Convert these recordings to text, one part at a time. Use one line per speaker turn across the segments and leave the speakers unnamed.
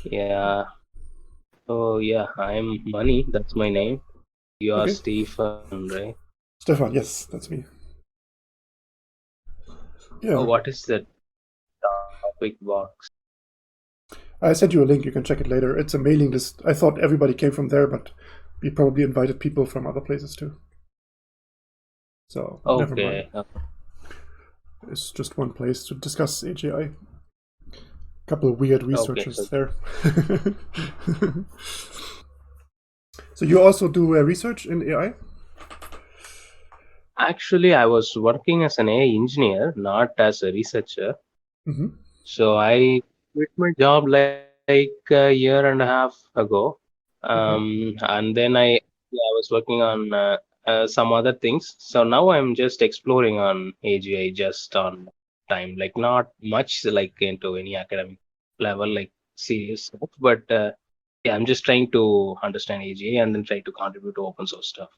Yeah. Oh, yeah. I'm Mani. That's my name. You are
Okay,
Stefan, right?
Stefan, yes, that's me.
Oh,
Yeah,
what is the topic box?
I sent you a link. You can check it later. It's a mailing list. I thought everybody came from there, but we probably invited people from other places too. So never mind.
Okay.
It's just one place to discuss AGI. A couple of weird
Okay. So
researchers there. So you also do research in AI?
actually, I was working as an AI engineer, not as a researcher.
Mm-hmm.
So I quit my job like a year and a half ago.
Okay.
And then I was working on some other things. So now I'm just exploring on AGI just on time, like not much like into any academic level, like serious stuff, but yeah, I'm just trying to understand AGI and then try to contribute to open source stuff.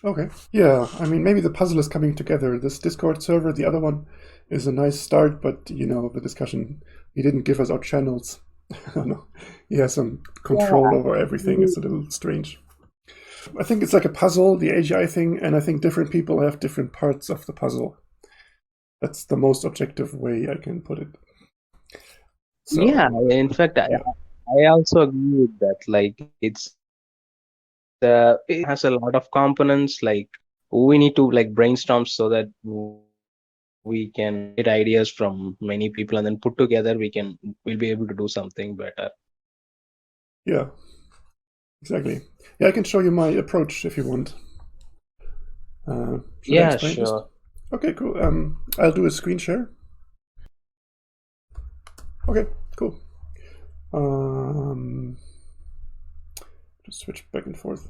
Okay. Yeah, I mean, maybe the puzzle is coming together. This Discord server, the other one, is a nice start, but the discussion, he didn't give us our channels. I don't know. He has some
Yeah,
control over everything.
actually,
It's a little strange. I think it's like a puzzle, the AGI thing, and I think different people have different parts of the puzzle. That's the most objective way I can put it.
yeah.
So,
In fact,
yeah.
I also agree with that. Like it has a lot of components. Like we need to like brainstorm so that we can get ideas from many people and then put together. We'll be able to do something better.
Yeah, exactly. Yeah, I can show you my approach if you want. Should I
Yeah,
explain this?
sure.
Okay, cool. I'll do a screen share. Okay, cool. Um, just switch back and forth.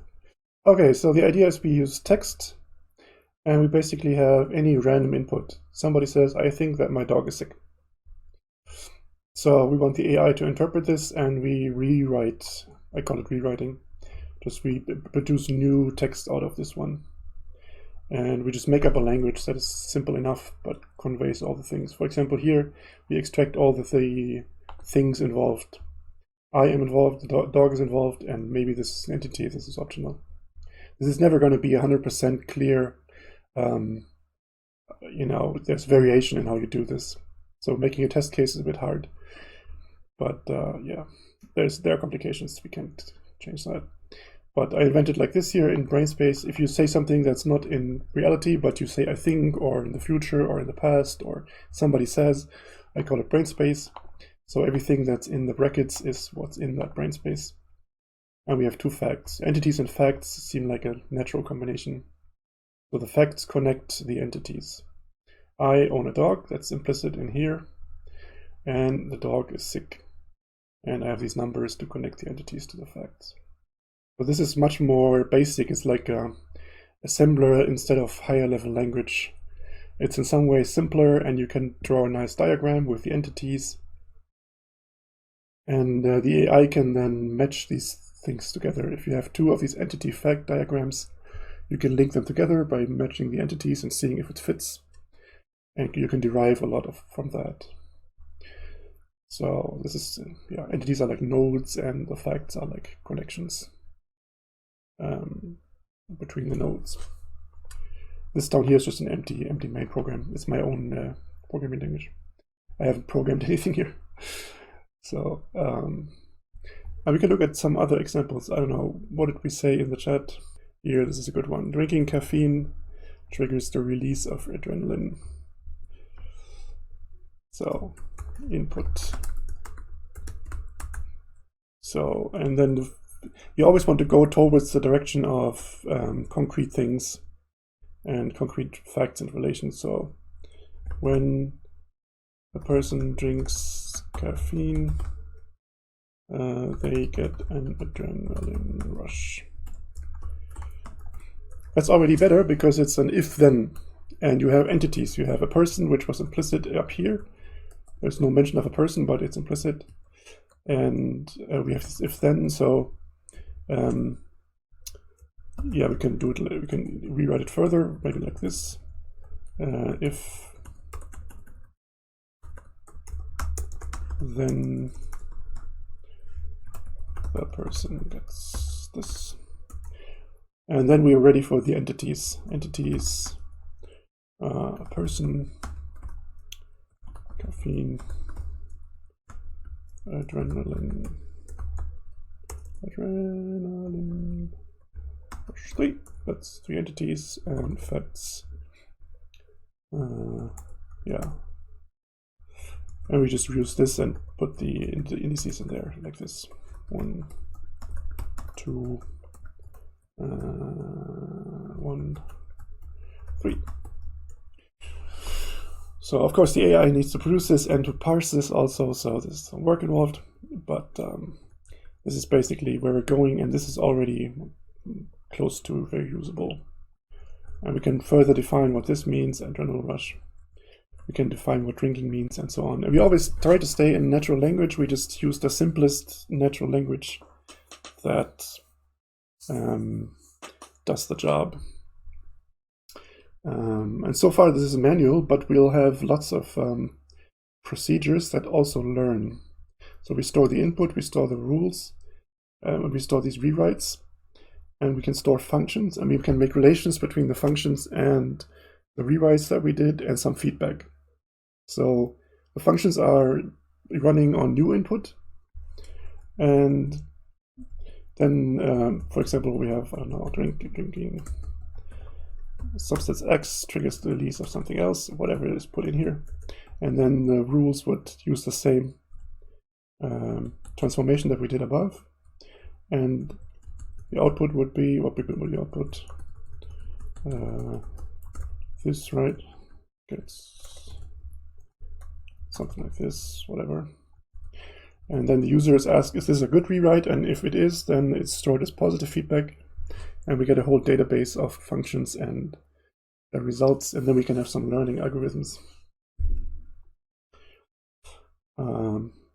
Okay, so the idea is we use text and we basically have any random input. Somebody says, I think that my dog is sick. So we want the AI to interpret this and we rewrite, I call it rewriting, just we produce new text out of this one. And we just make up a language that is simple enough but conveys all the things. For example, here we extract all the things involved. I am involved, the dog is involved, and maybe this entity, this is optional. This is never going to be 100% clear. Um, there's variation in how you do this. So making a test case is a bit hard. But yeah, there are complications. We can't change that. But I invented like this here in BrainSpace. If you say something that's not in reality, but you say I think, or in the future, or in the past, or somebody says, I call it BrainSpace. So everything that's in the brackets is what's in that BrainSpace. And we have two facts. Entities and facts seem like a natural combination. So the facts connect the entities. I own a dog, that's implicit in here, and the dog is sick. And I have these numbers to connect the entities to the facts. But this is much more basic. It's like a assembler instead of higher level language. It's in some ways simpler, and you can draw a nice diagram with the entities. And the AI can then match these things together. If you have two of these entity fact diagrams, you can link them together by matching the entities and seeing if it fits. And you can derive a lot from that. So this is, entities are like nodes and the facts are like connections between the nodes. This down here is just an empty main program. It's my own programming language. I haven't programmed anything here. So and we can look at some other examples. I don't know, what did we say in the chat? Here, this is a good one. Drinking caffeine triggers the release of adrenaline. So input. So, and then you always want to go towards the direction of concrete things and concrete facts and relations. So when a person drinks caffeine, they get an adrenaline rush. That's already better because it's an if-then, and you have entities. You have a person, which was implicit up here. There's no mention of a person, but it's implicit. And we have this if-then, so yeah, we can do it. We can rewrite it further, maybe like this. If then the person gets this. And then we are ready for the entities. Entities, person, caffeine, adrenaline, 3. That's 3 entities, and facts. Yeah. And we just use this and put the indices in there like this. 1, 2, 1, 3. So of course the AI needs to produce this and to parse this also, so there's some work involved, but this is basically where we're going, and this is already close to very usable. And we can further define what this means, adrenaline rush. We can define what drinking means and so on. And we always try to stay in natural language. We just use the simplest natural language that does the job. And so far this is a manual, but we'll have lots of procedures that also learn. So we store the input, we store the rules, we store these rewrites, and we can store functions, and we can make relations between the functions and the rewrites that we did and some feedback. So the functions are running on new input, and then, for example, we have, I don't know, drinking substance X triggers the release of something else, whatever is put in here. And then the rules would use the same transformation that we did above. And the output would be, what would the output? This, right? Gets something like this, whatever. And then the user is asked, is this a good rewrite? And if it is, then it's stored as positive feedback. And we get a whole database of functions and results, and then we can have some learning algorithms.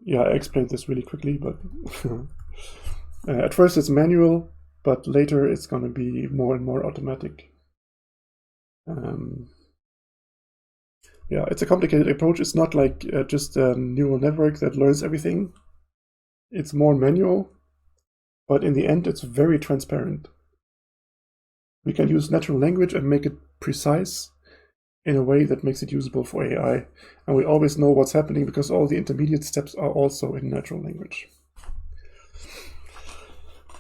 Yeah, I explained this really quickly, but at first it's manual, but later it's going to be more and more automatic. Yeah, it's a complicated approach. It's not like just a neural network that learns everything. It's more manual, but in the end it's very transparent. We can use natural language and make it precise in a way that makes it usable for AI. And we always know what's happening because all the intermediate steps are also in natural language.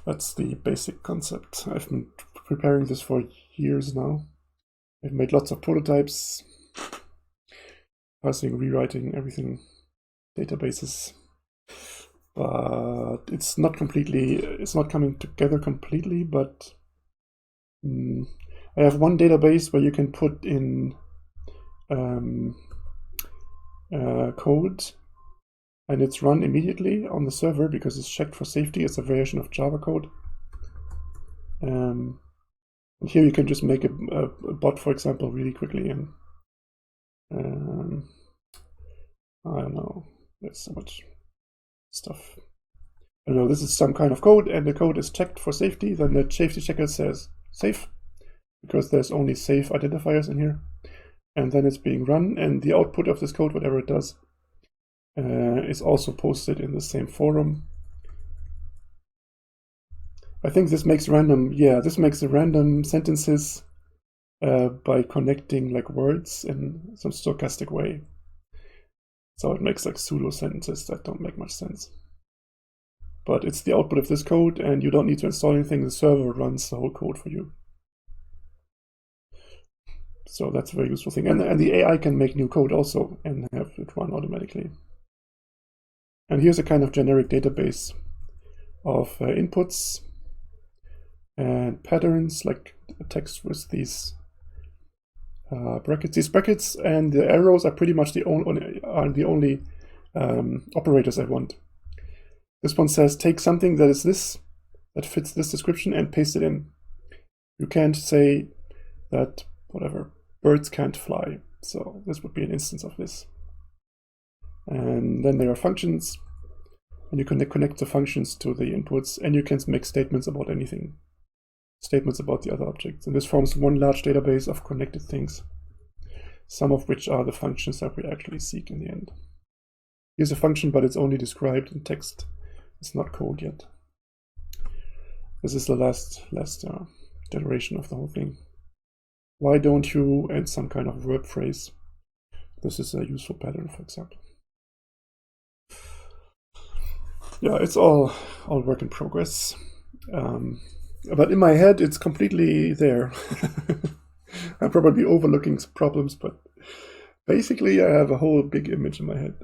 That's the basic concept. I've been preparing this for years now. I've made lots of prototypes, parsing, rewriting, everything, databases. But it's not coming together completely, but I have one database where you can put in code, and it's run immediately on the server because it's checked for safety. It's a variation of Java code. And here you can just make a bot, for example, really quickly. And I don't know, there's so much stuff. I don't know, this is some kind of code, and the code is checked for safety. Then the safety checker says safe, because there's only safe identifiers in here. And then it's being run, and the output of this code, whatever it does, is also posted in the same forum. I think this makes random, this makes the random sentences by connecting like words in some stochastic way. So it makes like pseudo sentences that don't make much sense. But it's the output of this code, and you don't need to install anything. The server runs the whole code for you. So that's a very useful thing. And the AI can make new code also and have it run automatically. And here's a kind of generic database of inputs and patterns, like a text with these brackets. These brackets and the arrows are pretty much the only operators I want. This one says take something that is this, that fits this description, and paste it in. You can't say that, whatever, birds can't fly. So this would be an instance of this. And then there are functions, and you can connect the functions to the inputs, and you can make statements about anything, statements about the other objects. And this forms one large database of connected things, some of which are the functions that we actually seek in the end. Here's a function, but it's only described in text. It's not code yet. This is the last generation of the whole thing. Why don't you, and some kind of verb phrase. This is a useful pattern, for example. Yeah, it's all work in progress. But in my head, it's completely there. I'm probably overlooking problems, but basically, I have a whole big image in my head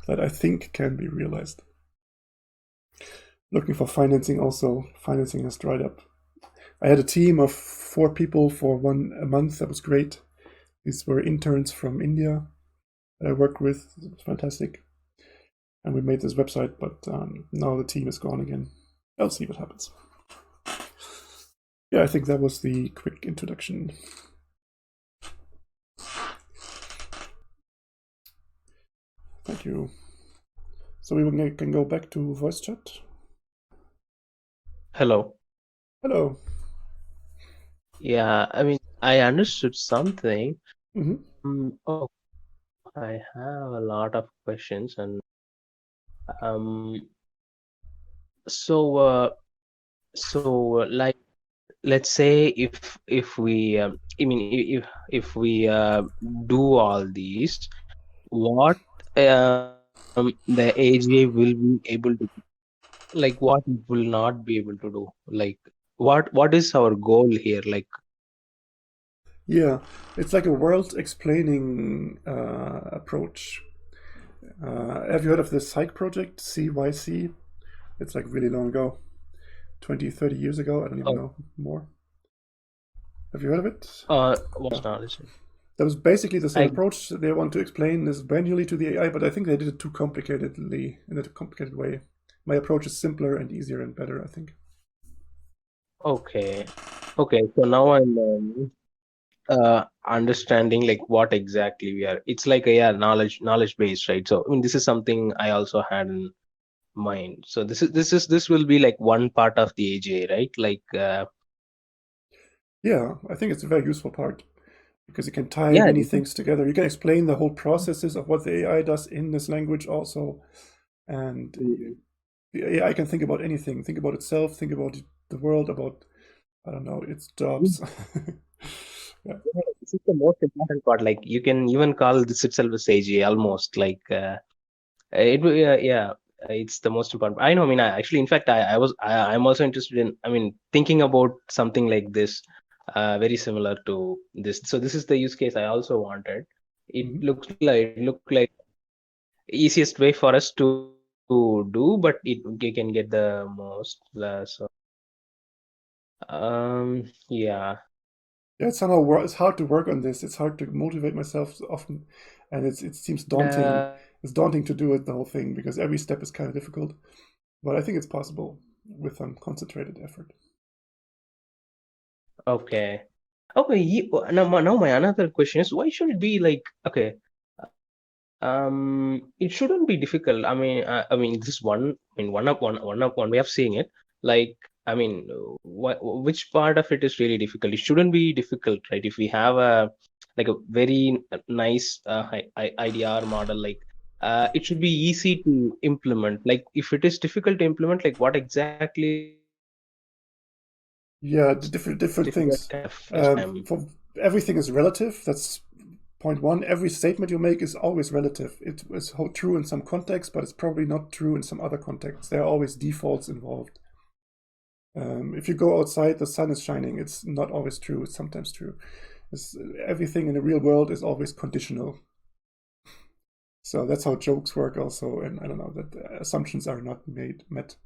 that I think can be realized. Looking for financing also. Financing has dried up. I had a team of 4 people for a month. That was great. These were interns from India that I worked with. It was fantastic. And we made this website, but now the team is gone again. I'll see what happens. Yeah, I think that was the quick introduction. Thank you. So we can go back to voice chat.
Hello.
Hello.
Yeah, I mean, I understood something.
Mm-hmm.
Oh, I have a lot of questions, and um, so like, let's say if we, I mean, if we do all these, what the AGI will be able to, like, what it will not be able to do, like, what is our goal here, like?
Yeah, it's like a world explaining approach. Have you heard of the Psych project, CYC? It's like really long ago, 20, 30 years ago. I don't even
Oh,
know more. Have you heard of it?
what's
Yeah.
knowledge?
That was basically the same
I
approach. They want to explain this manually to the AI, but I think they did it too complicatedly, in a complicated way. My approach is simpler and easier and better, I think.
Okay. Okay, so now I'm understanding like what exactly we are. It's like a, yeah, knowledge based, right? So I mean, this is something I also had in mind. So this will be like one part of the AGA, right? Like
Yeah, I think it's a very useful part because you can tie
yeah,
many things together. You can explain the whole processes of what the AI does in this language also. And the AI can think about anything, think about itself, think about the world, about, I don't know, its jobs. Yeah.
this is the most important part. Like you can even call this itself as AGA almost like yeah, it's the most important. I know. I mean, I actually, in fact, I'm also interested in. I mean, thinking about something like this, very similar to this. So this is the use case I also wanted.
Mhm.
It looked like easiest way for us to do, but we can get the most. So yeah,
Yeah, it's hard to work on this. It's hard to motivate myself often, and it seems daunting.
uh,
It's daunting to do it the whole thing because every step is kind of difficult. But I think it's possible with some concentrated effort.
okay, okay. Now my another question is, why should it be like, okay? It shouldn't be difficult. I mean, this is one. I mean, one way of seeing it. Like, I mean, which part of it is really difficult? It shouldn't be difficult, right? If we have a like a very nice IDR model, like, it should be easy to implement. Like, if it is difficult to implement, like, what exactly
Yeah,
is
different
difficult
things.
kind of is
For everything is relative. That's point one. Every statement you make is always relative. It is true in some context, but it's probably not true in some other contexts. There are always defaults involved. If you go outside, the sun is shining. It's not always true. It's sometimes true. Everything in the real world is always conditional. So that's how jokes work also. And I don't know, that assumptions are not met.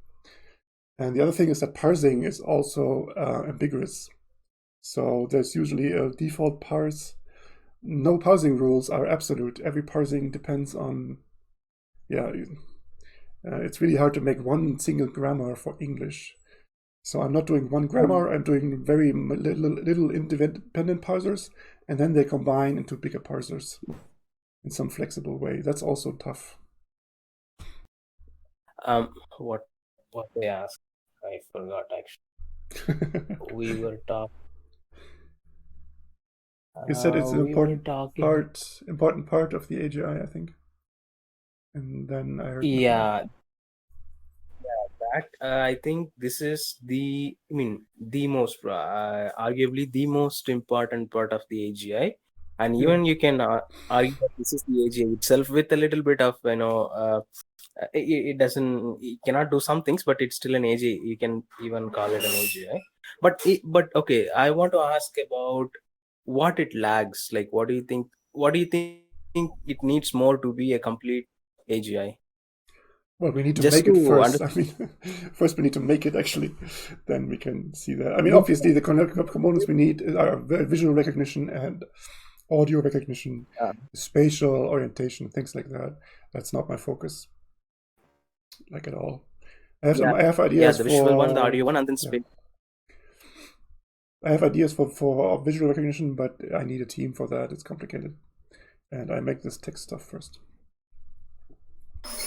And the other thing is that parsing is also ambiguous. So there's usually a default parse. No parsing rules are absolute. Every parsing depends on, yeah, it's really hard to make one single grammar for English. So I'm not doing one grammar, I'm doing very little independent parsers, and then they combine into bigger parsers in some flexible way. That's also tough.
what they asked? I forgot actually. We were talking.
You said it's an
We were talking.
important part of the AGI, I think. And then I heard nothing.
Yeah, that, I think this is the most, arguably the most important part of the AGI. And
Yeah.
even you can argue that this is the AGI itself with a little bit of, it doesn't, it cannot do some things, but it's still an AGI. You can even call it an AGI. But okay, I want to ask about what it lags. Like, what do you think it needs more to be a complete AGI?
Well, we need to
Just
make it
to
first.
understand.
I mean, first we need to make it actually, then we can see that. I mean,
Yeah,
obviously, the components we need are visual recognition and audio recognition, spatial orientation, things like that. That's not my focus, like at all.
yeah,
I have
yeah.
ideas
The visual one, the
for
audio one, and then
yeah,
space.
I have ideas for visual recognition, but I need a team for that. It's complicated, and I make this text stuff first.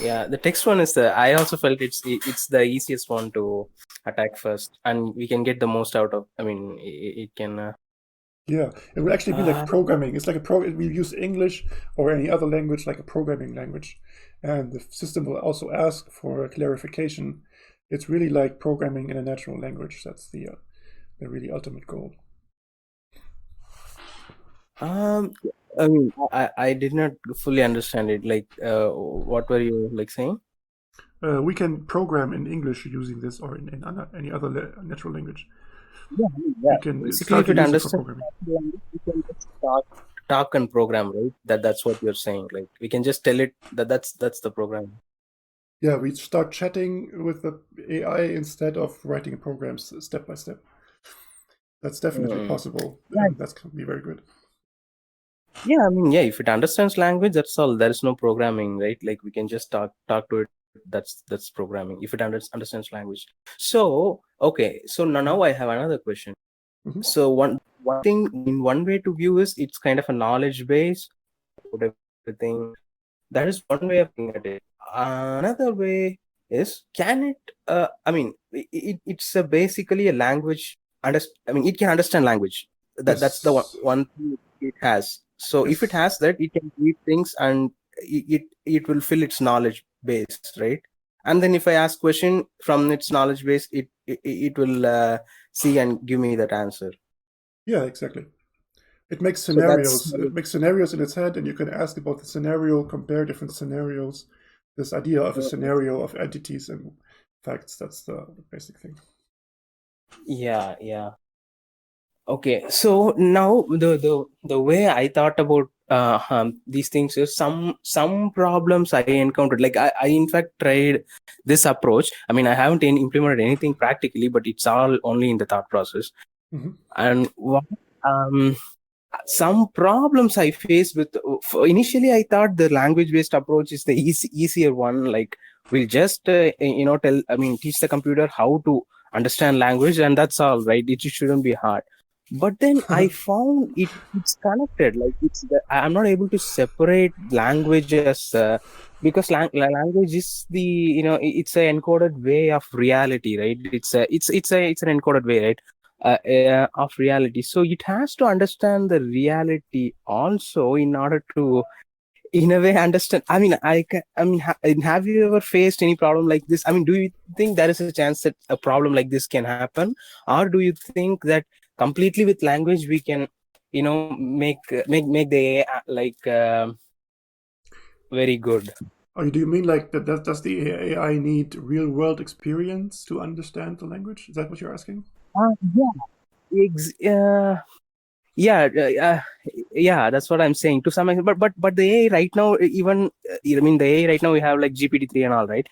Yeah, the text one is the. I also felt it's the easiest one to attack first, and we can get the most out of. I mean, it can.
Yeah, it will actually be like
Uh,
programming. It's like a program. We use English or any other language like a programming language, and the system will also ask for a clarification. It's really like programming in a natural language. That's the really ultimate goal.
um, I mean, I did not fully understand it. Like, what were you like saying?
We can program in English using this or in any other natural language.
Yeah, I mean, yeah.
We can
Basically,
start
if
to
it
use it for
understands
programming.
the language, we can just talk and program, right? That's what you're saying. Like, we can just tell it that that's the program.
Yeah, we start chatting with the AI instead of writing programs step by step. That's definitely
Mm.
possible,
Yeah,
and that's can be very good.
yeah. I mean, yeah. If it understands language, that's all. There is no programming, right? Like, we can just talk to it. That's programming. If it understands language. So okay. So now I have another question.
Hmm.
So one thing, in one way to view is it's kind of a knowledge base about everything. That is one way of looking at it. Another way is, can it? I mean, it's basically a language. I mean, it can understand language. That's the
Yes.
one thing it has. So if it
Yes.
has that, it can read things and it will fill its knowledge base, right? And then if I ask question from its knowledge base, it will see and give me that answer.
Yeah, exactly. It makes
So that's
scenarios. It makes scenarios in its head, and you can ask about the scenario, compare different scenarios. This idea of a scenario of entities and facts. That's the basic thing.
yeah. Okay, so now the way I thought about these things is some problems I encountered. Like I in fact tried this approach. I mean, I haven't implemented anything practically, but it's all only in the thought process.
Hmm.
And um, some problems I faced with, initially I thought the language based approach is the easier one. Like, we'll just teach the computer how to understand language, and that's all, right? It shouldn't be hard. But then I found it's connected. Like, I'm not able to separate languages, because language is the, it's an encoded way of reality, right? It's an encoded way, right? Of reality. So it has to understand the reality also in order to, in a way, understand. I mean, have you ever faced any problem like this? I mean, do you think there is a chance that a problem like this can happen, or do you think that completely with language we can, make the AI like very good?
Oh, do you mean like that? Does the AI need real world experience to understand the language? Is that what you're asking?
Yeah. Yeah, yeah, that's what I'm saying to some extent. But the AI right now, even I mean, the AI right now, we have like GPT-3 and all, right?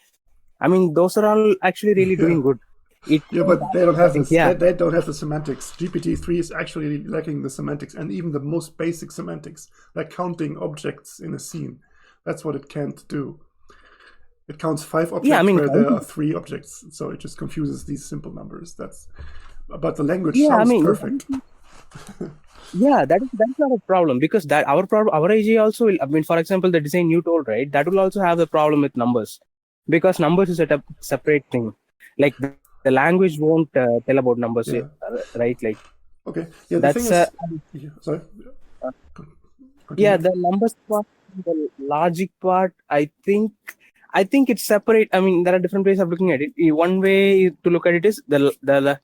I mean, those are all actually really
Yeah.
doing good. It
Yeah, but they don't have
think,
this.
yeah,
They don't have the semantics. GPT-3 is actually lacking the semantics, and even the most basic semantics, like counting objects in a scene. That's what it can't do. It counts 5
yeah. I
objects
mean,
where there are 3 objects, so it just confuses these simple numbers. But the language
yeah, I
sounds
mean,
perfect.
yeah, that's not a problem, because that our AGI also will. I mean, for example, the design you told, right? That will also have the problem with numbers, because numbers is a separate thing. Like, the language won't tell about numbers,
Yeah.
right? Like,
Okay. Yeah. The thing
that's
is, yeah, sorry.
yeah,
Continue.
the numbers part, the logic part, I think I think it's separate. I mean, there are different ways of looking at it. One way to look at it is the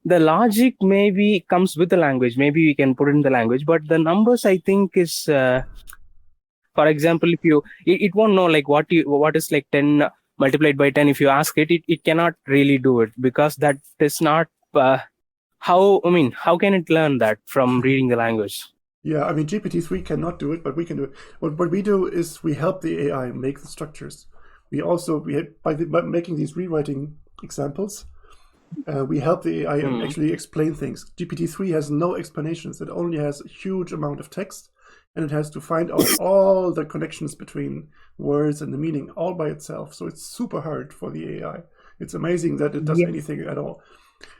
logic maybe comes with the language. Maybe we can put it in the language, but the numbers I think is, for example, if it won't know like what is like 10 multiplied by 10. If you ask it cannot really do it, because that is not how can it learn that from reading the language?
Yeah, I mean, GPT-3 cannot do it, but we can do it. What we do is we help the AI make the structures. By making these rewriting examples, we help the AI actually explain things. GPT-3 has no explanations. It only has a huge amount of text, and it has to find out all the connections between words and the meaning all by itself. So it's super hard for the AI. It's amazing that it does anything at all.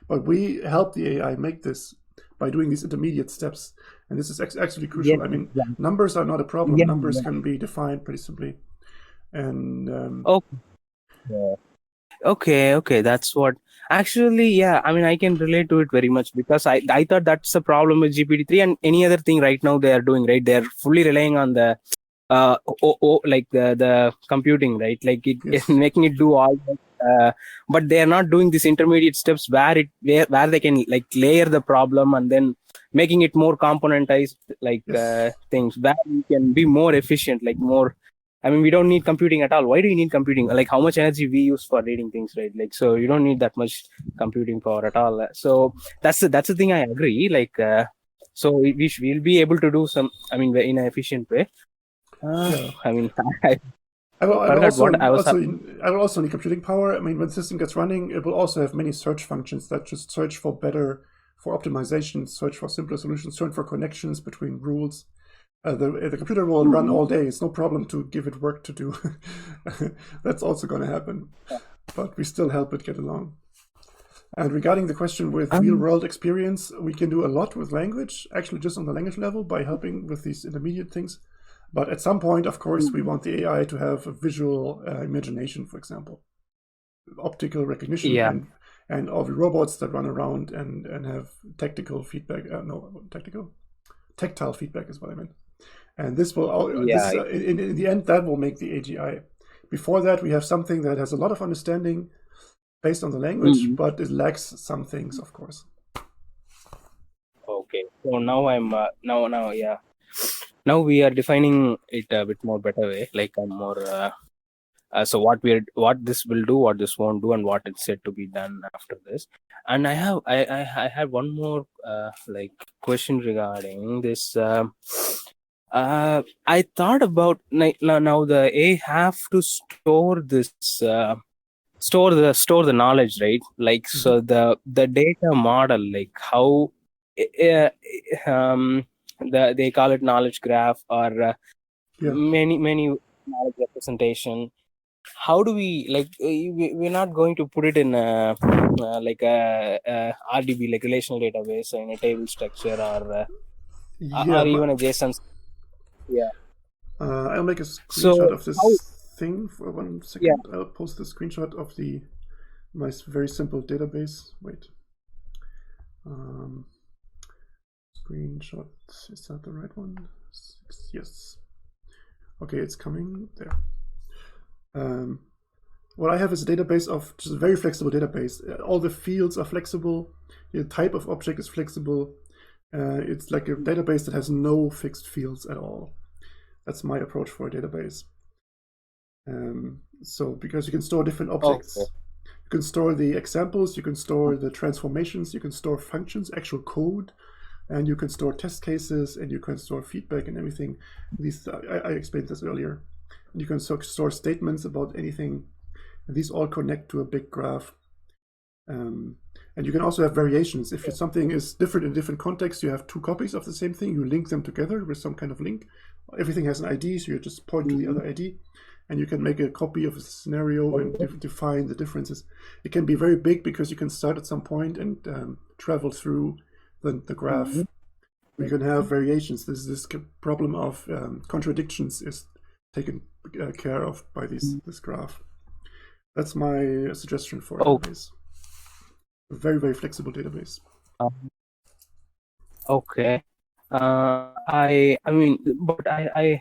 But we help the AI make this by doing these intermediate steps. And this is actually crucial. I mean, numbers are not a problem. Numbers can be defined pretty simply. And
Okay, that's what actually, yeah, I mean, I can relate to it very much, because I thought that's the problem with GPT-3 and any other thing right now they are doing, right? They're fully relying on the like the computing, right? Like
yes.
making it do all but they are not doing these intermediate steps where they can like layer the problem and then making it more componentized, like things where we can be more efficient, like more. I mean, we don't need computing at all. Why do you need computing? Like how much energy we use for reading things, right? Like, so you don't need that much computing power at all. So that's the thing. I agree. Like, so we'll be able to do some. I mean, in an efficient way. I mean,
I will
forgot what I was.
also need computing power. I mean, when the system gets running, it will also have many search functions that just search for optimization, search for simpler solutions, search for connections between rules. The computer will run all day. It's no problem to give it work to do. That's also going to happen. But we still help it get along. And regarding the question with real-world experience, we can do a lot with language, actually just on the language level by helping with these intermediate things. But at some point, of course, we want the AI to have a visual imagination, for example, optical recognition, and all the robots that run around and have tactile feedback. Tactile feedback is what I meant. And this will, in the end, that will make the AGI. Before that, we have something that has a lot of understanding based on the language, but it lacks some things, of course.
Okay, so now I'm now we are defining it a bit more better way, like a more so what this will do, what this won't do, and what it's said to be done after this. And I have one more like question regarding this. I thought about now the A have to store this store the knowledge, right? Like, so the data model, like how they call it knowledge graph, or many knowledge representation. How do we, like, we're not going to put it in like a RDB, like relational database, in a table structure, or even a JSON.
I'll make a screenshot of this thing for 1 second. I'll post the screenshot of my very simple database. Wait. Screenshot, is that the right one? Yes. Okay, it's coming there. What I have is a database of just a very flexible database. All the fields are flexible. The type of object is flexible. It's like a database that has no fixed fields at all. That's my approach for a database. So because you can store different objects, you can store the examples, you can store the transformations, you can store functions, actual code, and you can store test cases, and you can store feedback and everything. These I explained this earlier. And you can store statements about anything. And these all connect to a big graph. And you can also have variations. If something is different in different contexts, you have two copies of the same thing, you link them together with some kind of link. Everything has an ID, so you just point to the other ID, and you can make a copy of a scenario and define the differences. It can be very big because you can start at some point and travel through the graph. You can have variations. This problem of contradictions is taken care of by this graph. That's my suggestion for a database. A very, very flexible database.
Okay. I mean, but I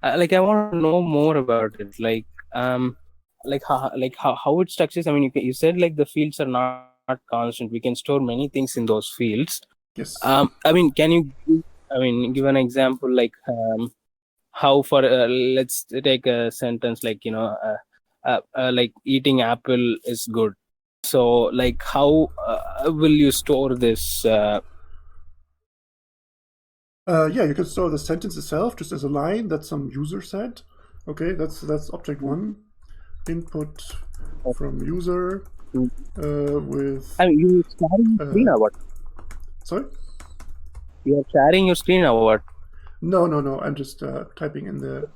like, I want to know more about it. Like, how it structures. I mean, you said like the fields are not constant. We can store many things in those fields.
Yes.
I mean, can you give an example like how for let's take a sentence like like eating apple is good. So like how will you store this?
Yeah, you can store the sentence itself just as a line that some user said. Okay, that's object one. Input from user with.
I mean, you sharing your screen
Uh,
or what?
sorry?
You are sharing your screen or what?
No. I'm just typing in the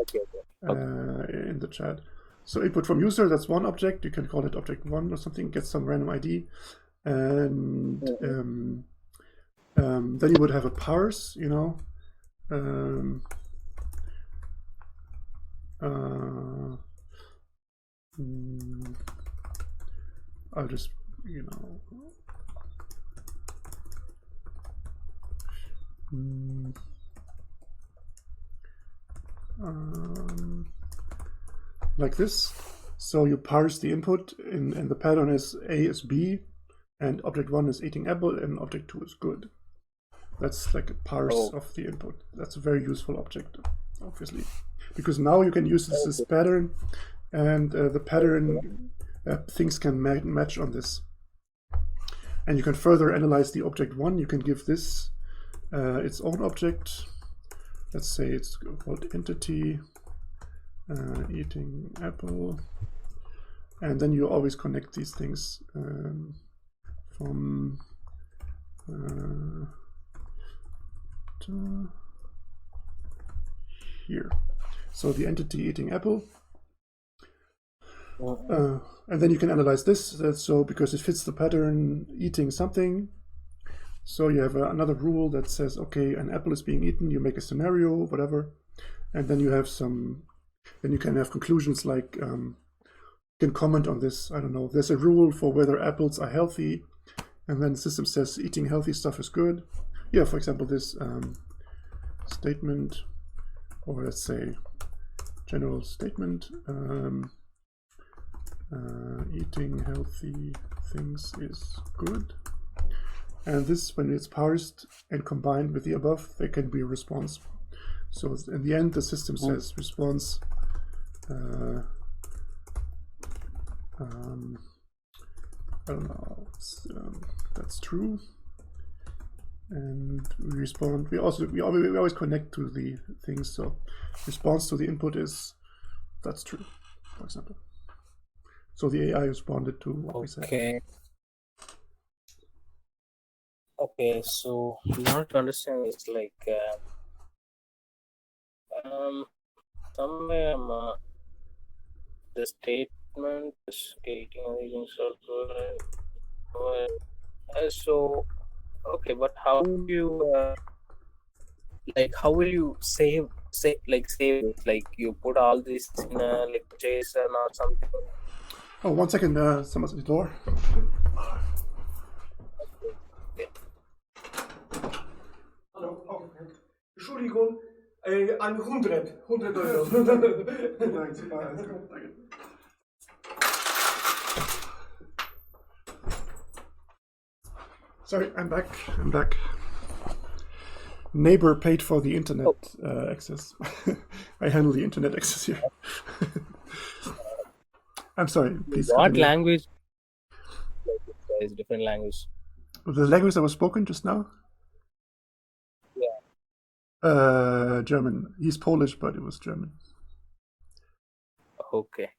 Okay.
in the chat. So input from user, that's one object. You can call it object one or something. Get some random ID, and then you would have a parse. Um, I'll just like this. So you parse the input, and the pattern is A is B, and object one is eating apple, and object two is good. That's like a parse of the input. That's a very useful object, obviously, because now you can use this pattern, and the pattern things can match on this. And you can further analyze the object one. You can give this its own object. Let's say it's called entity eating apple. And then you always connect these things from to here. So the entity eating apple. And then you can analyze this. So because it fits the pattern eating something. So you have another rule that says, okay, an apple is being eaten. You make a scenario, whatever. And then you have then you can have conclusions like, you can comment on this. I don't know. There's a rule for whether apples are healthy. And then the system says eating healthy stuff is good. Yeah, for example, this statement, or let's say general statement, eating healthy things is good. And this, when it's parsed and combined with the above, there can be a response. So in the end, the system says response I don't know, that's true. And we respond. We always connect to the things. So response to the input is that's true, for example. So the AI responded to what we said.
Okay, so now to understand is like somewhere the statement is eating origin circle. So okay, but how do you how will you save it? Like you put all this in a like JSON or something?
Oh, 1 second, someone's at the door.
Hallo, Entschuldigung, an 100 Euro.
Nein, super, alles gut, danke. Sorry, I'm back. Neighbor paid for the internet access. I handle the internet access here. I'm sorry, please.
What
continue.
language? Is different language.
The language that was spoken just now?
Yeah.
German. He's Polish, but it was German.
Okay.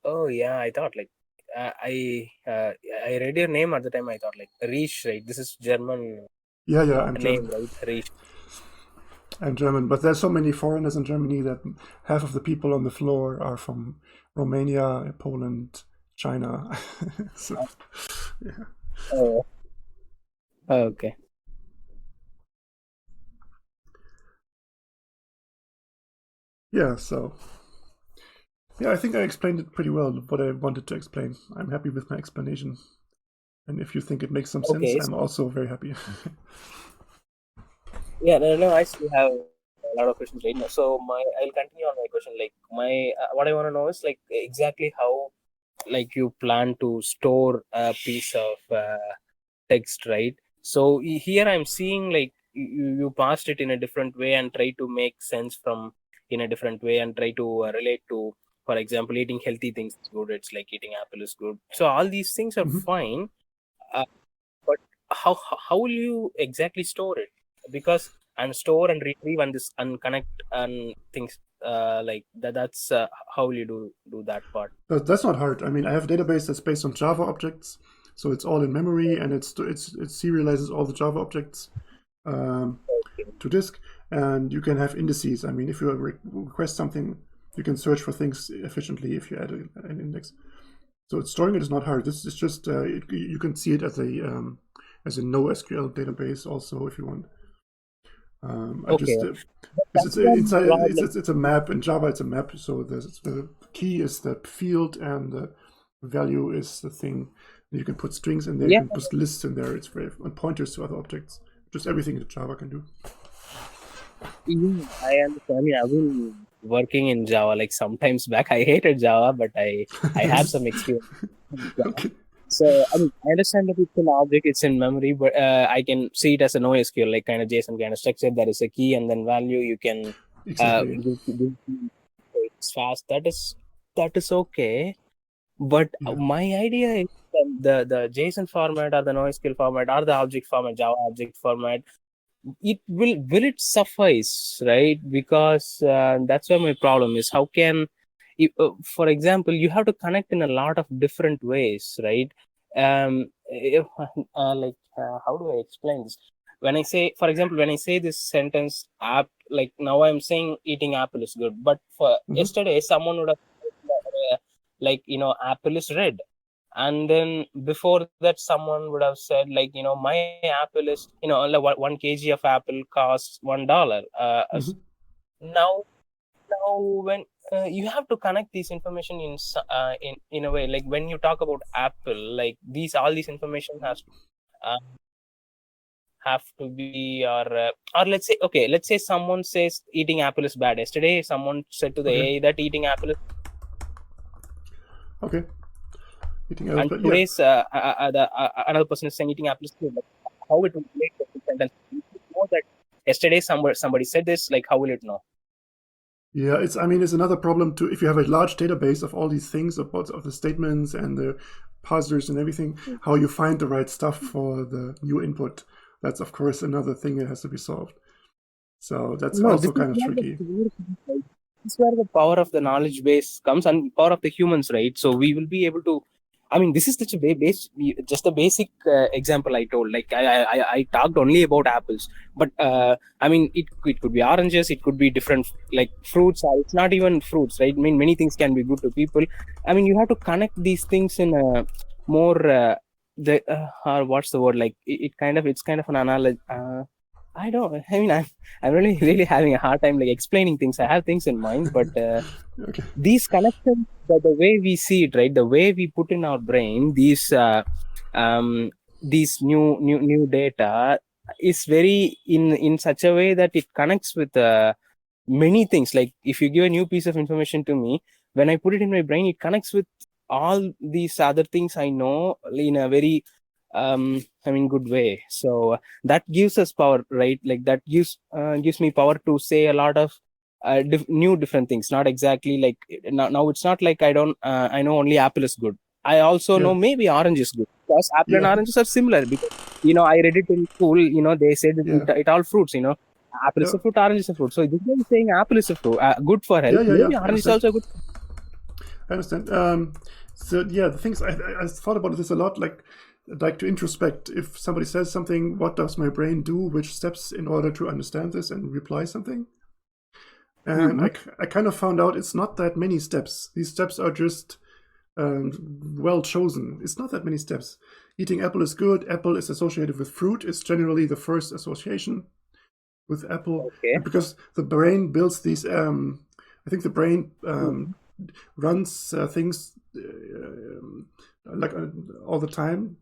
Oh yeah, I thought like I read your name at the time. I thought like Rish, right? This is German.
Yeah, I'm
name,
German.
right? Rish.
I'm German, but there's so many foreigners in Germany that half of the people on the floor are from Romania, Poland, China. So, yeah.
Oh. Okay.
Yeah, so yeah, I think I explained it pretty well, what I wanted to explain. I'm happy with my explanation. And if you think it makes some sense, I'm also very happy.
Yeah, no, I still have a lot of questions right now. So I'll continue on my question. Like what I want to know is like exactly how like you plan to store a piece of text, right? So here I'm seeing like you passed it in a different way and try to make sense from in a different way and try to relate to, for example, eating healthy things is good. It's like eating apple is good. So all these things are
Mhm.
fine, uh, but how will you exactly store it? Because and store and retrieve and this and connect and things like that. That's how will you do that part?
That's not hard. I mean, I have a database that's based on Java objects, so it's all in memory, and it serializes all the Java objects um,
Okay.
to disk, and you can have indices. I mean, if you request something, you can search for things efficiently if you add an index. So storing it is not hard. This is just you can see it as a NoSQL database also if you want. I
Okay.
just
That's
it's
one
inside
problem.
it's a map in Java. It's a map. So the key is the field and the value is the thing. And you can put strings in there. You
Yeah.
can put lists in there. It's very and pointers to other objects. Just everything that Java can do.
Yeah, I understand. I mean, I've been working in Java like sometimes back. I hated Java, but I have some experience with Java.
Okay.
So I mean, I understand that it's an object, it's in memory, but I can see it as a NoSQL, like kind of JSON kind of structure. There is a key and then value. You can
Exactly.
give it's fast. That is okay. But
Yeah.
my idea is the JSON format or the NoSQL format or the object format, Java object format, it will it suffice, right? Because that's where my problem is. How can for example, you have to connect in a lot of different ways, right? How do I explain this? When I say, for example, when I say this sentence app, like now I'm saying eating apple is good, but for
Hmm.
yesterday someone would have like apple is red, and then before that someone would have said like my apple is like 1 kg of apple costs $1.
Hmm.
Now when you have to connect these information in a way, like when you talk about apple, like these all these information uh, have to be, or let's say someone says eating apple is bad. Yesterday someone said to the
Okay.
AI that eating apple is,
Okay. Eating
and
alphabet. Yeah.
today's another person is saying eating apple is good. Like, how it will relate to the sentence? You know that yesterday somebody said this. Like, how will it know?
Yeah, it's. I mean, it's another problem to if you have a large database of all these things about of the statements and the parsers and everything. How you find the right stuff for the new input? That's of course another thing that has to be solved. So that's
No, this
also
is
kind of
where
tricky.
this is where the power of the knowledge base comes and power of the humans, right? So we will be able to. I mean, this is such a just a basic example I told. Like I talked only about apples, but I mean, it could be oranges, it could be different like fruits. Or it's not even fruits, right? I mean, many things can be good to people. I mean, you have to connect these things in a more or what's the word? Like it's kind of an analogy. I don't. I mean, I'm really really having a hard time like explaining things. I have things in mind, but
Okay.
these connections, the way we see it, right, the way we put in our brain um these new data is very in such a way that it connects with many things. Like if you give a new piece of information to me, when I put it in my brain, it connects with all these other things I know in a very I mean good way. So that gives us power, right? Like that gives me power to say a lot of new different things. Not exactly like now it's not like I know only apple is good. I also
Yeah.
know maybe orange is good, because apple and
Yeah.
oranges are similar. Because I read it in school, they said
Yeah.
it all fruits, apple is
Yeah.
a fruit, orange is a fruit. So this guy is saying apple is a fruit, good for health,
Yeah. Yeah. Yeah.
maybe
I
orange is
understand.
also good.
I understand. So yeah, the things I thought about this a lot. Like I'd like to introspect. If somebody says something, what does my brain do? Which steps in order to understand this and reply something? And
Mm-hmm.
I kind of found out it's not that many steps. These steps are just well chosen. It's not that many steps. Eating apple is good. Apple is associated with fruit. It's generally the first association with apple,
Okay.
and because the brain builds these. I think the brain
Mm-hmm.
runs things like all the time,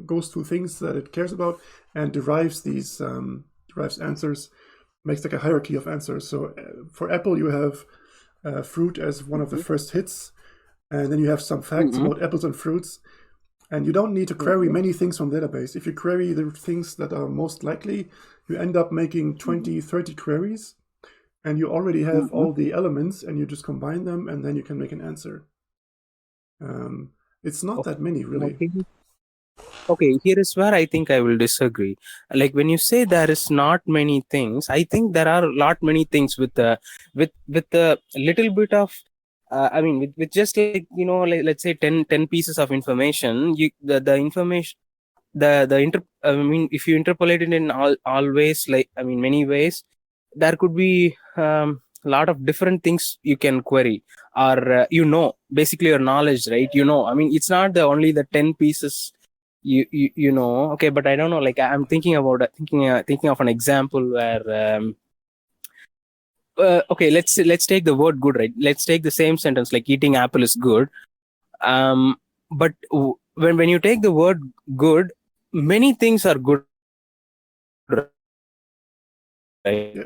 goes through things that it cares about, and derives these derives answers makes like a hierarchy of answers. So for apple, you have fruit as one of the first hits, and then you have some facts about apples and fruits. And you don't need to query many things from the database. If you query the things that are most likely, you end up making 20, 30 queries, and you already have all the elements, and you just combine them, and then you can make an answer. It's not that many, really.
Okay, here is where I think I will disagree. Like when you say there is not many things, I think there are a lot many things with a little bit of I mean with just like like let's say 10 pieces of information, the information I mean if you interpolate it in all ways, like I mean many ways, there could be a lot of different things you can query, or basically your knowledge, right? I mean it's not the only the 10 pieces you know. Okay, but I don't know, like I'm thinking about thinking of an example where okay, let's take the word good, right? Let's take the same sentence, like eating apple is good. But when you take the word good, many things are good, right?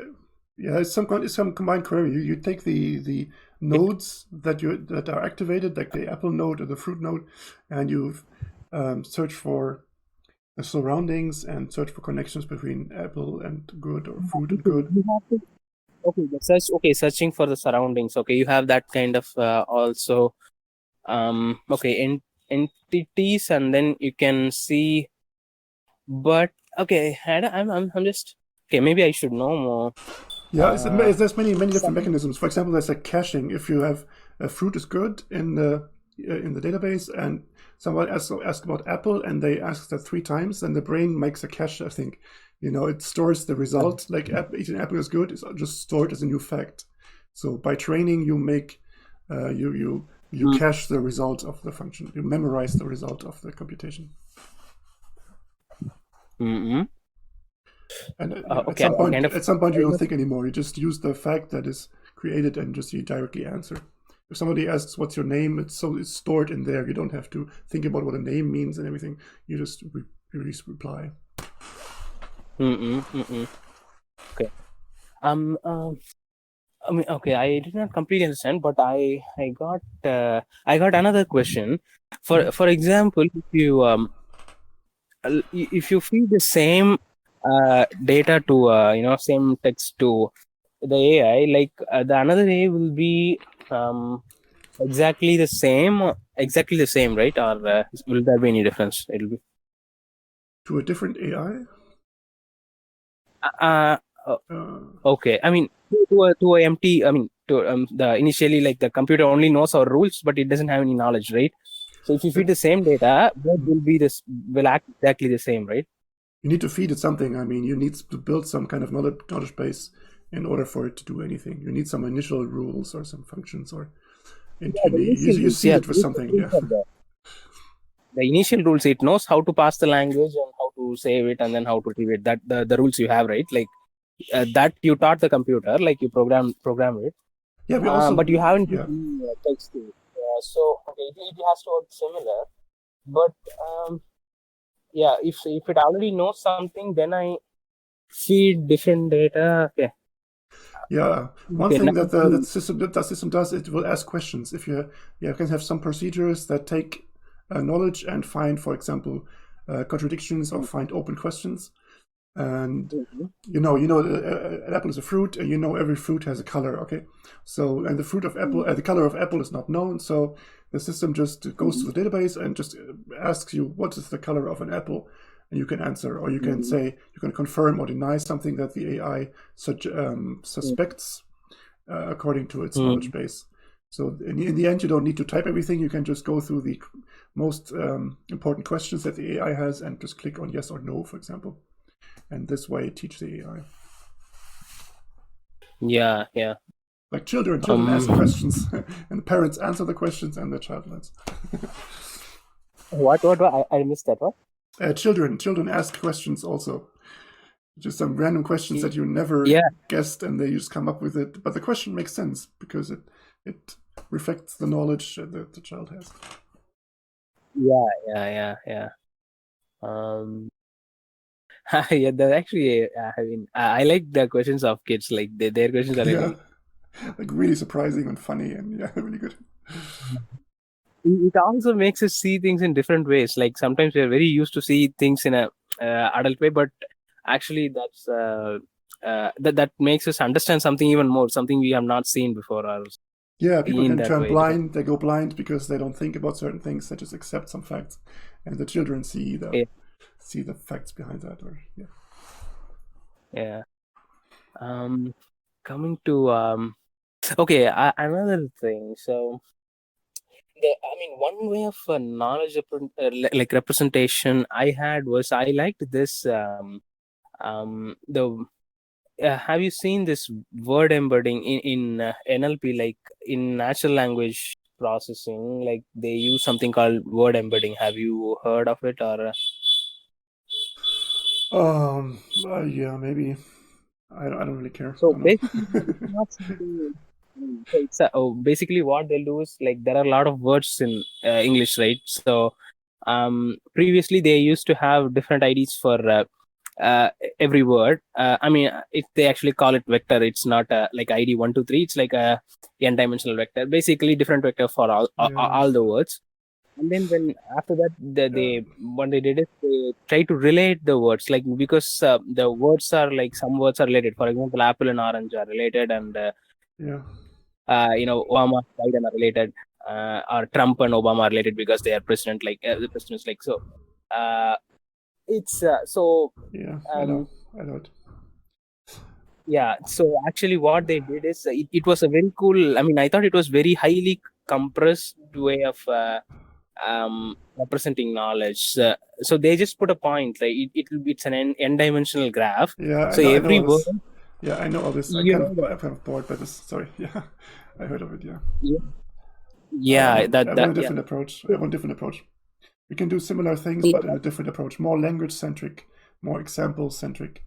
Yeah, it's some combined query. You take the nodes that are activated, like the apple node or the fruit node, and you search for the surroundings and search for connections between apple and good or fruit and good.
Okay, searching for the surroundings. Okay, you have that kind of also okay, entities, and then you can see. But okay, I'm just okay. Maybe I should know more.
Yeah, there's many different mechanisms. For example, there's like caching. If you have a fruit is good in the database, and somebody asks about apple, and they ask that 3 times, then the brain makes a cache. I think, it stores the result. Like eating apple is good. It's just stored as a new fact. So by training, you make you cache the result of the function. You memorize the result of the computation.
Mm-hmm.
And
okay,
at some point you don't think anymore. You just use the fact that is created and just you directly answer. If somebody asks what's your name, it's stored in there. You don't have to think about what a name means and everything. You just reply.
Okay. I mean, okay, I did not completely understand, but I got another question. For example, if you feed the same data to same text to the AI, like the another AI will be exactly the same, right? Or will there be any difference? It'll be
to a different AI.
Okay. I mean, to a empty. I mean, to the initially, like the computer only knows our rules, but it doesn't have any knowledge, right? So if you feed the same data, both will act exactly the same, right?
You need to feed it something. I mean, you need to build some kind of knowledge base in order for it to do anything. You need some initial rules or some functions, or you seed it with something. Yeah.
The initial rules, it knows how to pass the language and how to save it and then how to retrieve it. That the rules you have, right? Like that you taught the computer, like you program it.
Yeah, we also.
But you haven't
Yeah.
text to it. So okay, it has to work similar. But yeah, if it already knows something, then I feed different data. Okay.
Yeah, one thing that the system does, it will ask questions. If you can have some procedures that take knowledge and find, for example, contradictions or find open questions. And an apple is a fruit, and every fruit has a color. Okay, so and the fruit of apple, the color of apple is not known. So the system just goes to the database and just asks you what is the color of an apple, and you can answer, or you can say, you can confirm or deny something that the AI suspects according to its knowledge base. So in the end, you don't need to type everything. You can just go through the most important questions that the AI has and just click on yes or no, for example. And this way teach the AI.
Yeah.
Like children ask questions, and the parents answer the questions, and the child learns.
What? I missed that. What?
Children ask questions also. Just some random questions that you never guessed, and they just come up with it. But the question makes sense because it reflects the knowledge that the child has.
Yeah. Yeah, they're actually. I mean, I like the questions of kids. Like their questions are
Yeah,
like
like really surprising and funny, and yeah, really good.
it also makes us see things in different ways. Like sometimes we are very used to see things in a adult way, but actually that makes us understand something even more, something we have not seen before or
Yeah, people
in
can
that
turn
way. Like,
blind. They go blind because they don't think about certain things. They just accept some facts, and the children
yeah,
see the facts behind that. Or yeah.
yeah. Coming to okay, another thing. So I mean, one way of knowledge like representation I had was I liked this the have you seen this word embedding in NLP, like in natural language processing? Like they use something called word embedding. Have you heard of it or?
Yeah, maybe. I don't really care. I
So
don't know.
basically, it's not something. So it's basically what they'll do is like there are a lot of words in English, right? So previously they used to have different IDs for uh, every word. I mean, if they actually call it vector, it's not like ID 1 2 3. It's like a n-dimensional vector, basically different vector for
Yeah.
all the words. And then when after that, they what they did is they try to relate the words, like because the words are like some words are related. For example, apple and orange are related, and
Yeah.
Obama and Biden are related, or Trump and Obama are related because they are president, like the presidents, like so. Uh, it's so
Yeah. I know.
um,
I know it.
yeah. So actually, what they did is it was a very cool. I mean, I thought it was very highly compressed way of representing knowledge. So they just put a point, like it's an n-dimensional graph.
Yeah,
So
I know
every
all
word,
this. Yeah, I know all this.
you know,
I'm kind of bored by this. Sorry. Yeah, I heard of it. Yeah.
yeah, yeah,
I
that
want a
yeah.
different approach. I want a different approach. We can do similar things, but in a different approach, more language centric, more example centric,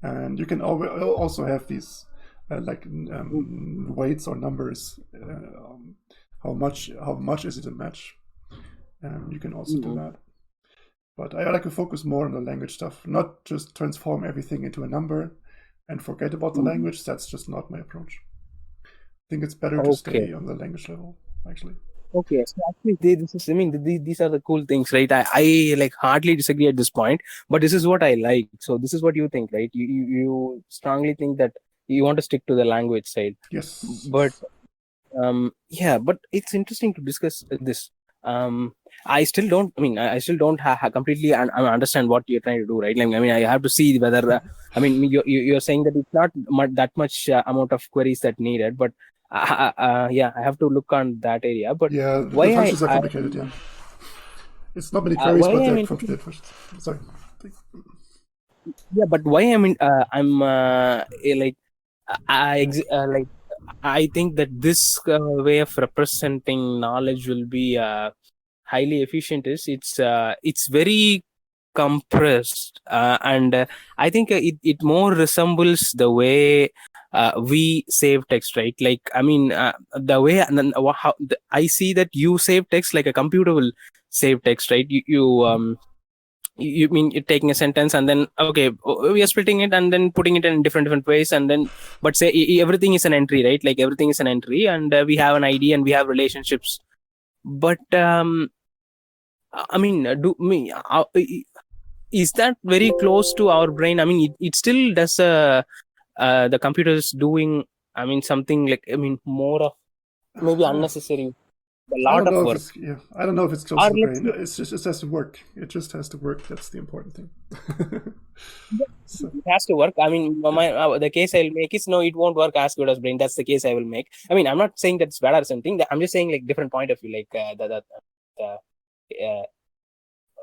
and you can also have these weights or numbers. How much is it a match? You can also do that. But I like to focus more on the language stuff, not just transform everything into a number and forget about the language. That's just not my approach. I think it's better to
Okay.
stay on the language level, actually.
Okay, so actually, this is. I mean, these are the cool things, right? I like hardly disagree at this point, but this is what I like. So this is what you think, right? You strongly think that you want to stick to the language side,
Yes,
but
yes.
yeah, but it's interesting to discuss this. I still don't. I mean, I still don't completely understand what you're trying to do, right? Like, I mean, I have to see whether. I mean, you're saying that it's not that much amount of queries that needed, but yeah, I have to look on that area. But
Yeah, the
why
functions are complicated, yeah. It's not many queries,
why
but they're
I'm interested?
complicated functions. Sorry.
Yeah, but why I'm like like I think that this way of representing knowledge will be highly efficient. Is it's very compressed, and I think it more resembles the way we save text, right? Like I mean, the way and then I see that you save text like a computer will save text, right? You mean you're taking a sentence and then okay, we are splitting it and then putting it in different ways, and then but say everything is an entry, right? Like everything is an entry, and we have an ID and we have relationships. But I mean, do me is that very close to our brain? I mean, it still does the computer is doing, I mean, something like, I mean, more of maybe unnecessary, a
I
lot
don't
of
know if
work.
it's yeah. I don't know if it's close
Or
to the
let's
brain.
say,
It just has to work. It just has to work. That's the important thing. So
it has to work. I mean,
yeah,
the case I'll make is no, it won't work as good as brain. That's the case I will make. I mean, I'm not saying that's bad or something. I'm just saying like different point of view. Like uh, uh,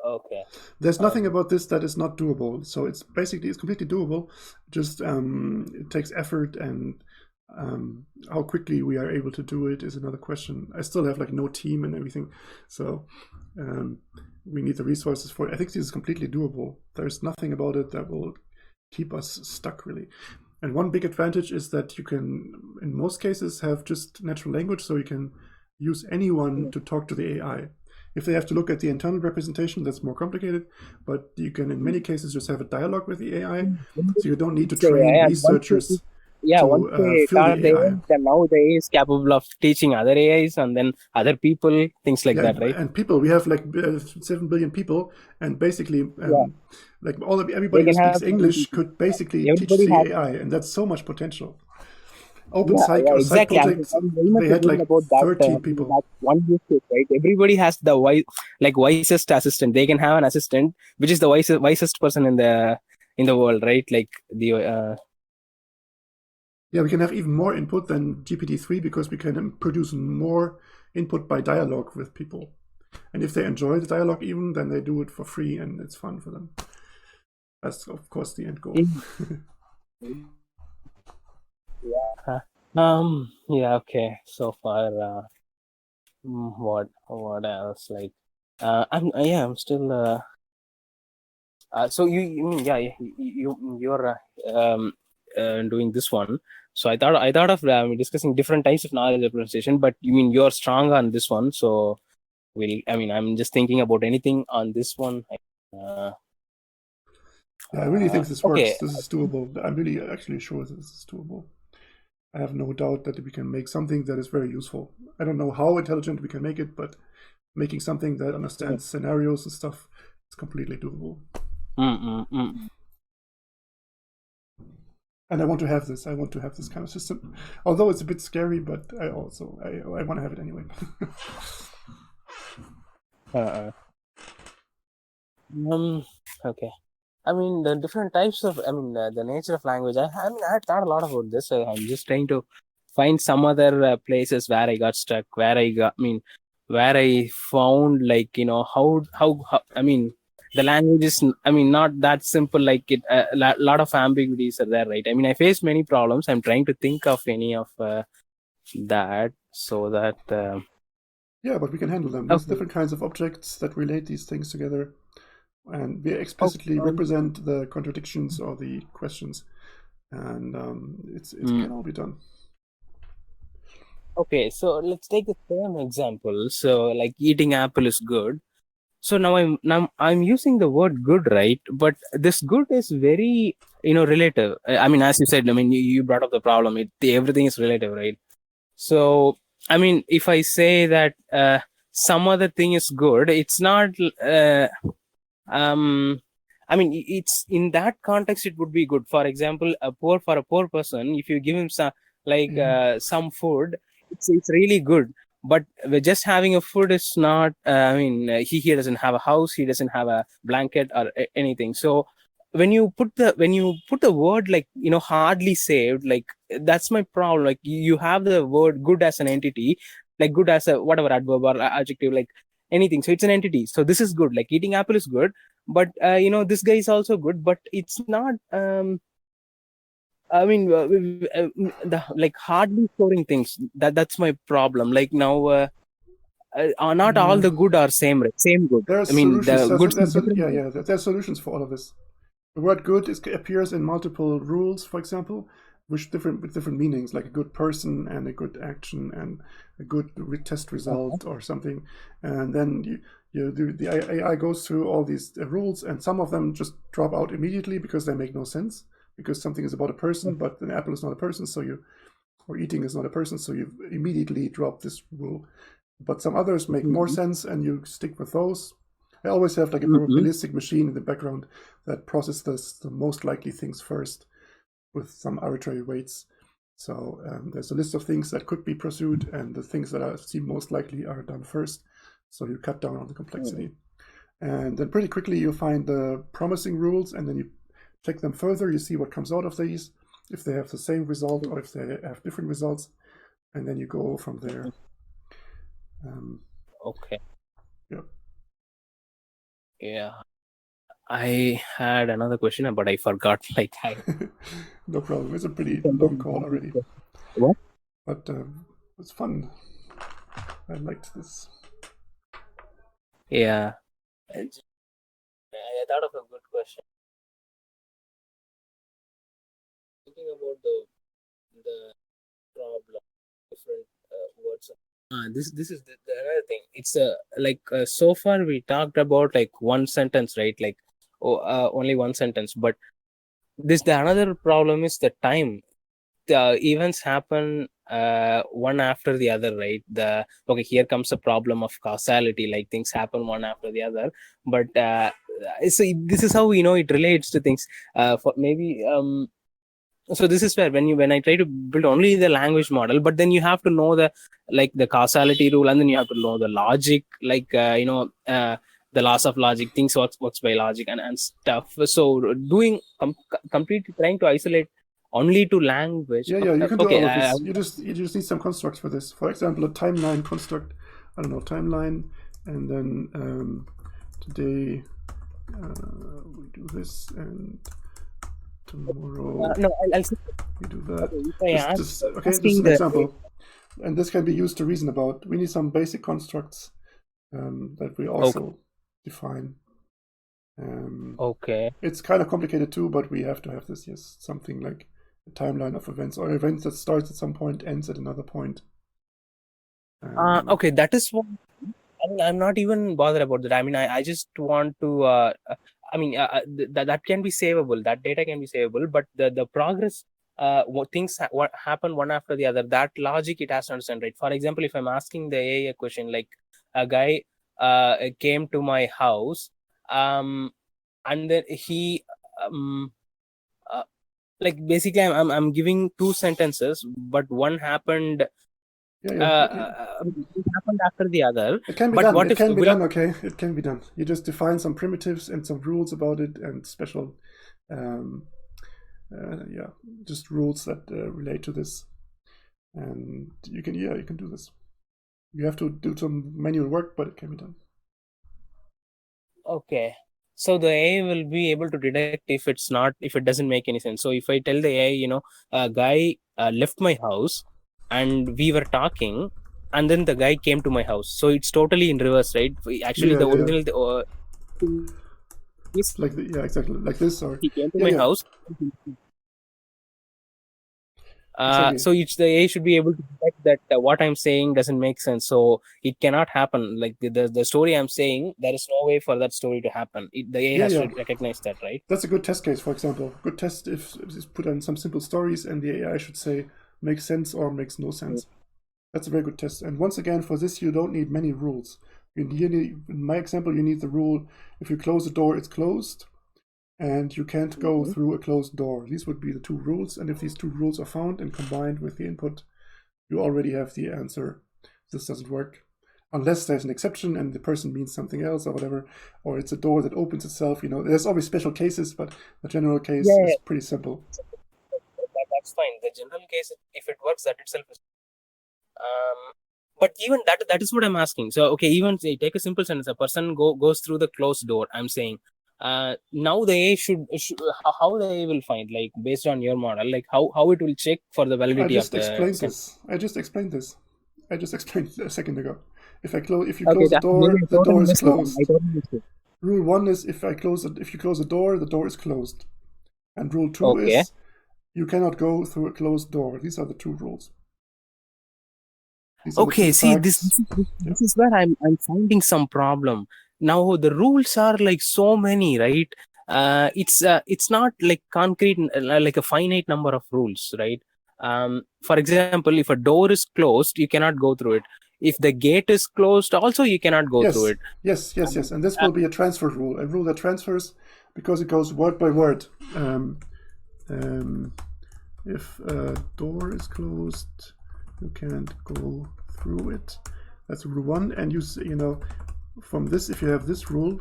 okay.
there's nothing
Um,
about this that is not doable. So it's completely doable. Just it takes effort, and how quickly we are able to do it is another question. I still have like no team and everything, so um, we need the resources for it. I think this is completely doable. There's nothing about it that will keep us stuck really. And one big advantage is that you can, in most cases, have just natural language, so you can use anyone to talk to the AI. If they have to look at the internal representation, that's more complicated, but you can in many cases just have a dialogue with the AI, so you don't need to train researchers
once
to
they
fill
taught
the
the
AI.
AI, then now the AI is capable of teaching other AIs and then other people, things like that, right?
And people, we have like 7 billion people, and basically, like everybody who
Can
speaks
have
English could basically teach
everybody
the
has.
AI, and that's so much potential.
Yeah,
Psych
exactly.
projects,
I'm very much
they had
agreeing
like
about that.
13 people.
That's one use case, right? Everybody has the wisest assistant. They can have an assistant which is the wisest person in the world, right? Like the
we can have even more input than GPT-3 because we can produce more input by dialogue with people. And if they enjoy the dialogue even, then they do it for free and it's fun for them. That's, of course, the end goal.
Okay. So far, what else? Like, I'm still. So you're doing this one. So I thought of discussing different types of knowledge representation, but you mean you're strong on this one. So I'm just thinking about anything on this one.
I really think this
Okay.
works. This is doable. I'm really actually sure this is doable. I have no doubt that we can make something that is very useful. I don't know how intelligent we can make it, but making something that understands scenarios and stuff is completely doable. And I want to have this. I want to have this kind of system. Although it's a bit scary, but I want to have it anyway.
Okay. The different types of, the nature of language. I had thought a lot about this. I'm just trying to find some other places where I got stuck, where where I found how the language is, not that simple. Like it, a lot of ambiguities are there, right? I faced many problems. I'm trying to think of any of that so that.
Yeah, but we can handle them. There's different kinds of objects that relate these things together. And we explicitly represent the contradictions or the questions, and it can all be done.
Okay, so let's take the same example. So, like eating apple is good. So now I'm using the word good, right? But this good is very relative. As you said, you brought up the problem. Everything is relative, right? So if I say that some other thing is good, it's not. It's in that context it would be good. For example, for a poor person, if you give him some food, it's really good. But just having a food is not. He doesn't have a house, he doesn't have a blanket or anything. So when you put the word like hardly saved, like that's my problem. Like you have the word good as an entity, like good as a whatever adverb or adjective, like anything. So it's an entity. So this is good. Like eating apple is good, but this guy is also good, but it's not. Like hardly storing things. That's my problem. Like now, not all the good are same, right? Same good.
There are solutions.
The goods are
There
different.
are solutions for all of this. The word good appears in multiple rules, for example, with different meanings, like a good person and a good action and a good test result or something. And then the AI goes through all these rules, and some of them just drop out immediately because they make no sense. Because something is about a person, but an apple is not a person, or eating is not a person, so you immediately drop this rule. But some others make more sense, and you stick with those. I always have like a probabilistic machine in the background that processes the most likely things first with some arbitrary weights. So there's a list of things that could be pursued, and the things that seem most likely are done first. So you cut down on the complexity. And then pretty quickly you find the promising rules, and then you check them further. You see what comes out of these, if they have the same result or if they have different results, and then you go from there.
Okay.
Yeah.
Yeah. I had another question, but I forgot.
No problem. It's a pretty long call already.
What?
But it's fun. I liked this.
Yeah. I thought of a good question. Thinking about the problem, different words. This is the another thing. It's so far we talked about like one sentence, right? Like only one sentence, but the another problem is the time. The events happen one after the other, right? Here comes the problem of causality, like things happen one after the other, but so this is how it relates to things. For maybe so this is where when I try to build only the language model, but then you have to know the causality rule, and then you have to know the logic, the laws of logic, things works by logic and stuff. So doing completely trying to isolate only to language.
Yeah, you can do
Okay,
all of this. You just need some constructs for this. For example, a timeline construct. I don't know, timeline, and then today we do this, and tomorrow
no, I'll say,
we do that.
okay, if I
This is an example, and this can be used to reason about. We need some basic constructs that we also define.
Okay.
It's kind of complicated too, but we have to have this. Yes, something like a timeline of events, or events that starts at some point, ends at another point.
Okay, that is what. I mean, I'm not even bothered about that. I mean, I just want to. That can be savable. That data can be savable, but the progress, what happen one after the other. That logic it has to understand, right? For example, if I'm asking the AI a question like, a guy came to my house, and then he like basically I'm giving two sentences, but one happened. It happened after the other.
It can be
but
done.
What
it
if
can be done. Okay, it can be done. You just define some primitives and some rules about it, and special, just rules that relate to this. And you can do this. You have to do some manual work, but it can be done.
Okay. So the AI will be able to detect if it doesn't make any sense. So if I tell the AI, a guy left my house and we were talking, and then the guy came to my house. So it's totally in reverse, right? Actually, the original is
exactly like this, or
he came to my house.
Exactly.
So the AI should be able to detect that what I'm saying doesn't make sense. So it cannot happen. Like the story I'm saying, there is no way for that story to happen. The AI has to recognize that, right?
That's a good test case, for example. Good test if it's put on some simple stories and the AI should say makes sense or makes no sense. That's a very good test. And once again, for this, you don't need many rules. You need, in my example, you need the rule, if you close the door, it's closed. And you can't go through a closed door. These would be the two rules. And if these two rules are found and combined with the input, you already have the answer. This doesn't work. Unless there's an exception and the person means something else or whatever, or it's a door that opens itself. There's always special cases, but the general case is pretty simple.
That's fine. The general case, if it works, that itself is. But even that is what I'm asking. So, okay, even take a simple sentence. A person goes through the closed door. I'm saying, now the AI should how the AI will find, like based on your model, like how it will check for the validity of the sentence.
I just explained this. I just explained a second ago. If you close the door is closed. Rule 1 is if you close the door is closed. And rule 2 is you cannot go through a closed door. These are the two rules.
Okay, see, this is where I'm finding some problem. Now the rules are like so many, right? It's not like concrete, like a finite number of rules, right? For example, if a door is closed, you cannot go through it. If the gate is closed, also you cannot go through it.
Yes. And this will be a transfer rule, a rule that transfers because it goes word by word. If a door is closed, you can't go through it. That's rule 1. And from this, if you have this rule,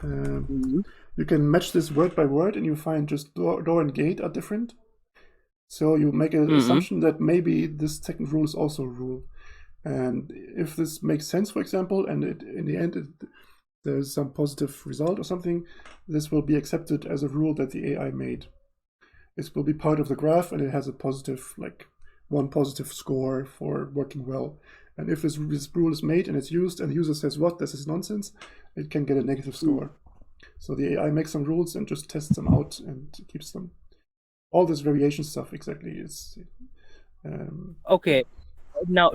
you can match this word by word, and you find just door and gate are different. So you make an assumption that maybe this second rule is also a rule. And if this makes sense, for example, and in the end there's some positive result or something, this will be accepted as a rule that the AI made. This will be part of the graph, and it has a positive, like one positive score for working well. And if this rule is made and it's used, and the user says, "What? This is nonsense," it can get a negative score. So the AI makes some rules and just tests them out and keeps them. All this variation stuff exactly is.
Okay. now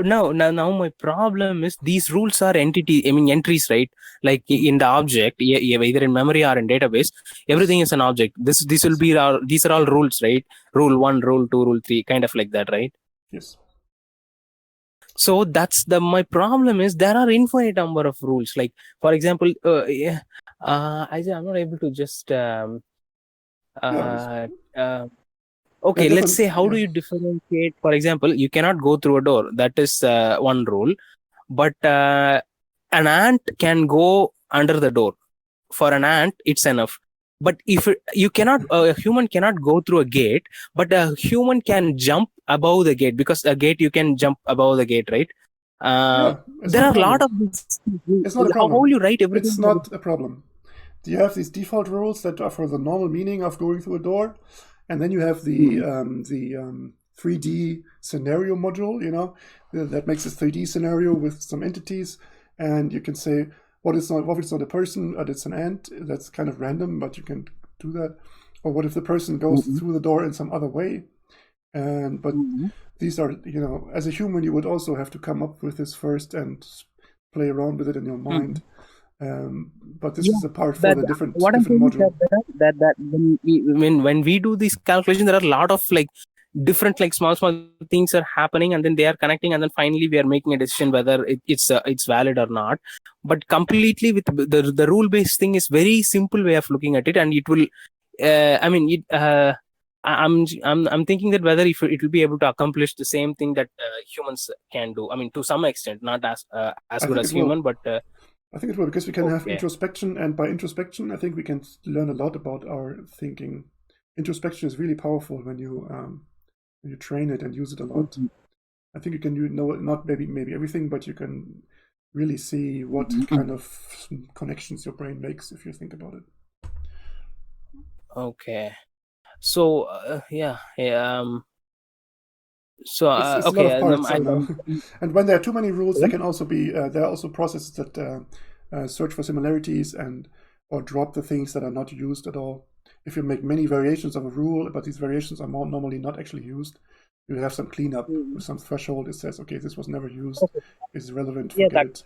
my problem is these rules are entries, right? Like in the object, either in memory or in database, everything is an object. This will be these are all rules, right? Rule 1, rule 2, rule 3, kind of like that, right?
Yes.
So that's my problem is there are infinite number of rules. Like for example, I'm not able to just okay, let's say how do you differentiate? For example, you cannot go through a door. That is one rule. But an ant can go under the door. For an ant, it's enough. But if you cannot, a human cannot go through a gate, but a human can jump above the gate, because a gate you can jump above the gate, right? There are a lot of these.
It's not a problem.
How will you write everything?
It's not a problem. You have these default rules that are for the normal meaning of going through a door, and then you have the 3D scenario module, that makes a 3D scenario with some entities, and you can say what if it's not a person, or it's an ant. That's kind of random, but you can do that. Or what if the person goes through the door in some other way? But these are, as a human, you would also have to come up with this first and play around with it in your mind. But this is a part for the different module.
That when we do this calculation, there are a lot of different small things are happening, and then they are connecting, and then finally we are making a decision whether it's valid or not. But completely with the rule based thing is very simple way of looking at it, and it will I'm thinking that whether if it will be able to accomplish the same thing that humans can do. I mean, to some extent, not as good as human, but
I think it will, because we can have introspection, and by introspection, I think we can learn a lot about our thinking. Introspection is really powerful when you train it and use it a lot. I think you can not maybe everything, but you can really see what kind of connections your brain makes if you think about it.
Okay. So So
it's
okay,
a lot of parts, and when there are too many rules, they can also be there are also processes that search for similarities or drop the things that are not used at all. If you make many variations of a rule, but these variations are normally not actually used, you have some cleanup with some threshold. It says, okay, this was never used. It's relevant. Forget it.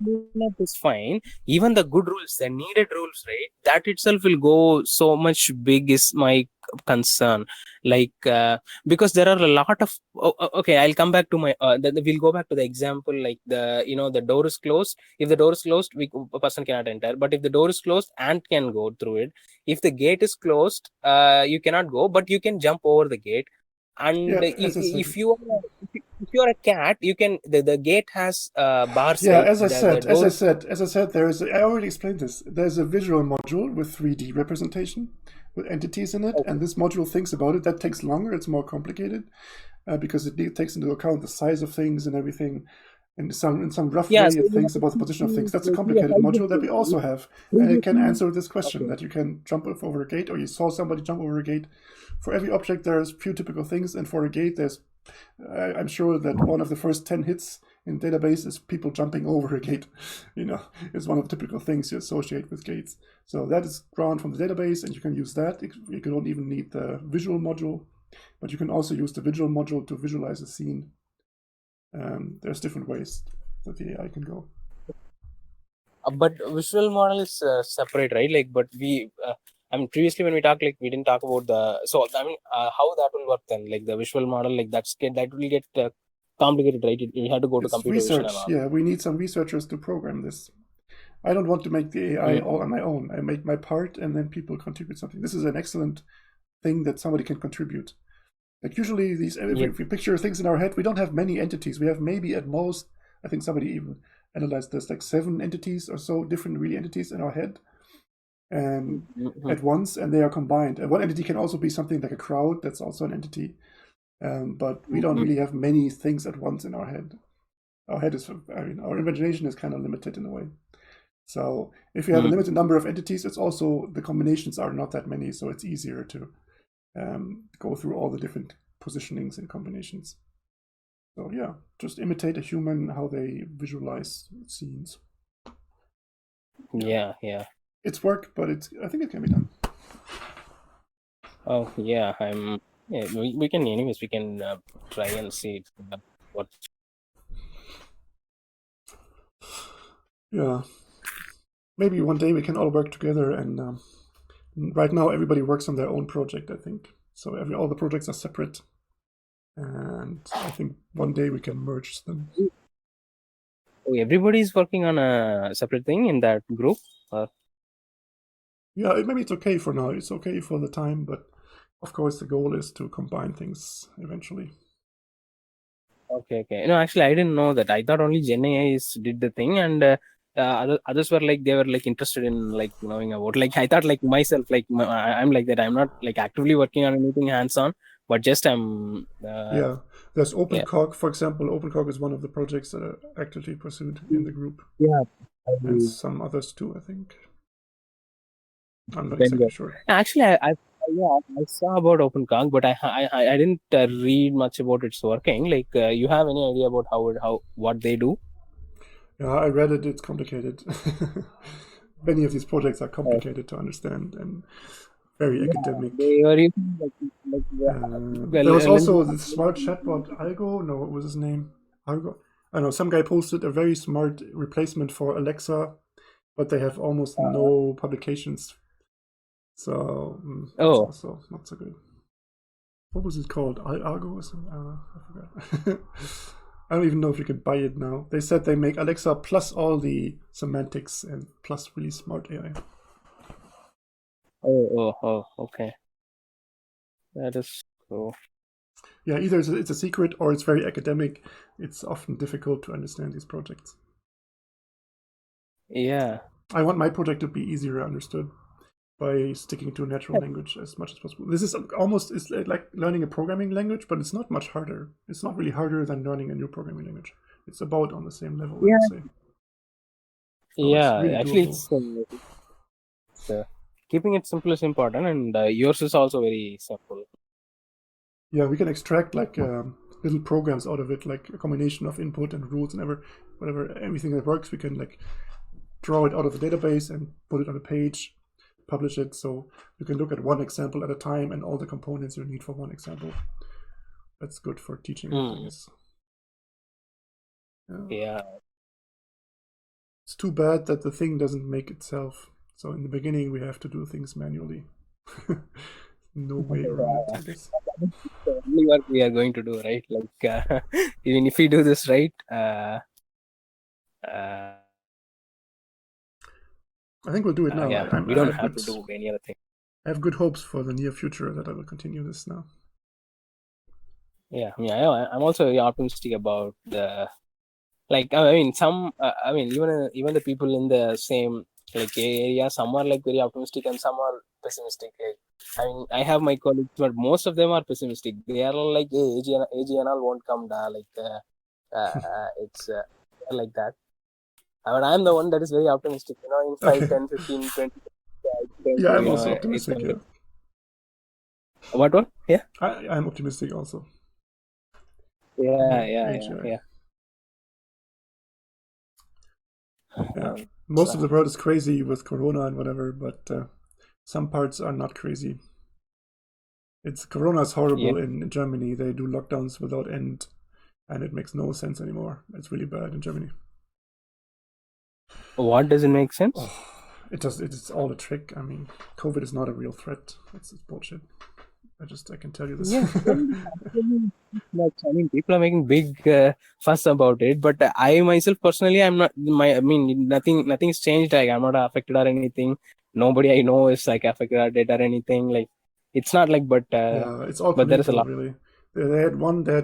That is fine. Even the good rules, the needed rules, right? That itself will go so much big is my concern. Because there are a lot of okay, I'll come back to my we'll go back to the example, like the door is closed. If the door is closed, a person cannot enter. But if the door is closed, ant can go through it. If the gate is closed, you cannot go, but you can jump over the gate. And if you are a cat, you can the gate has bars.
Yeah,
right?
as I said, I already explained this. There's a visual module with 3D representation with entities in it, and this module thinks about it. That takes longer. It's more complicated because it takes into account the size of things and everything, and some rough way it thinks about the position of things. That's a complicated module that we also have, and it can answer this question that you can jump over a gate, or you saw somebody jump over a gate. For every object, there's few typical things, and for a gate, I'm sure that one of the first 10 hits in database is people jumping over a gate. It's one of the typical things you associate with gates. So that is drawn from the database, and you can use that. You don't even need the visual module, but you can also use the visual module to visualize a scene. There's different ways that the AI can go.
But visual model is separate, right? But we previously when we talked, we didn't talk about how that will work then, the visual model, that will get complicated, right? You have to go to computer
research
vision and all.
Yeah, we need some researchers to program this. I don't want to make the AI all on my own. I make my part, and then people contribute something. This is an excellent thing that somebody can contribute. Usually if we picture things in our head, we don't have many entities. We have maybe at most, I think somebody even analyzed this, 7 entities or so, different really entities in our head, and at once, and they are combined. And one entity can also be something like a crowd. That's also an entity. But we don't really have many things at once in our head. Our imagination is kind of limited in a way. So if you have a limited number of entities, it's also, the combinations are not that many, so it's easier to go through all the different positionings and combinations. So yeah, just imitate a human, how they visualize scenes.
Yeah.
It's work, but I think it can be done.
Oh yeah, we can try and see what
Yeah. Maybe one day we can all work together, and right now everybody works on their own project, I think. So all the projects are separate, and I think one day we can merge them.
Oh, everybody's working on a separate thing in that group.
Yeah, maybe it's okay for now. It's okay for the time, but of course the goal is to combine things eventually.
Okay. No, actually, I didn't know that. I thought only Gen AI did the thing, and others were like they were like interested in like knowing about. Like I thought like myself, like I'm like that. I'm not like actively working on anything hands on, but just I'm.
Yeah, there's
Yeah.
OpenCog, for example. OpenCog is one of the projects that are actively pursued in the group,
Yeah.
and some others too, I think. I'm not
Very
exactly
good.
sure.
Actually, I saw about OpenCog, but I didn't read much about its working. Like, you have any idea about how what they do?
Yeah, I read it. It's complicated. Many of these projects are complicated to understand and very academic.
They were using like
There was
a little
also the smart chatbot Algo. No, what was his name? Algo. I don't know. Some guy posted a very smart replacement for Alexa, but they have almost no publications. So that's
oh
also not so good. What was it called? Algo or something? I forgot. I don't even know if you could buy it now. They said they make Alexa plus all the semantics and plus really smart AI.
okay, that is cool.
Yeah, either it's a secret or it's very academic. It's often difficult to understand these projects.
Yeah.
I want my project to be easier understood by sticking to a natural language as much as possible. This is almost it's like learning a programming language, but it's not much harder. It's not really harder than learning a new programming language. It's about on the same level, I would
Yeah.
say. So it's
Yeah,
really
actually,
doable.
it's keeping it simple is important, and yours is also very simple.
Yeah, we can extract like little programs out of it, like a combination of input and rules and whatever everything that works. We can like draw it out of the database and put it on a page, publish it. So you can look at one example at a time and all the components you need for one example. That's good for teaching it, I guess.
Yeah.
It's too bad that the thing doesn't make itself. So in the beginning, we have to do things manually. No way around it, I guess.
The only work we are going to do, right? Like, even if we do this right, uh,
I think we'll do it now.
yeah, we don't have to do any other thing.
I have good hopes for the near future that I will continue this now.
Yeah, I'm also very optimistic about the like. I mean, even the people in the same like area, some are like very optimistic and some are pessimistic. Like, I mean, I have my colleagues, but most of them are pessimistic. They are all like, hey, AGNL won't come down. Like, it's like that. But I'm the one that is very optimistic. You know, in 5,
Okay.
10, 15, 20,
Yeah, I'm
you know,
also
it's
optimistic.
gonna
Yeah.
What? Yeah.
I'm optimistic also.
Yeah.
AGI. Yeah. Most of the world is crazy with Corona and whatever, but some parts are not crazy. Corona is horrible in Germany. They do lockdowns without end, and it makes no sense anymore. It's really bad in Germany.
What doesn't make sense?
Oh, it's all a trick. I mean, COVID is not a real threat. It's bullshit. I can tell you this.
Yeah, I mean, people are making big fuss about it, but I myself personally, I'm not. Nothing's changed. Like, I'm not affected or anything. Nobody I know is like affected or dead or anything. Like, it's not like, but
yeah, it's all
but there is a
political,
lot.
really. They had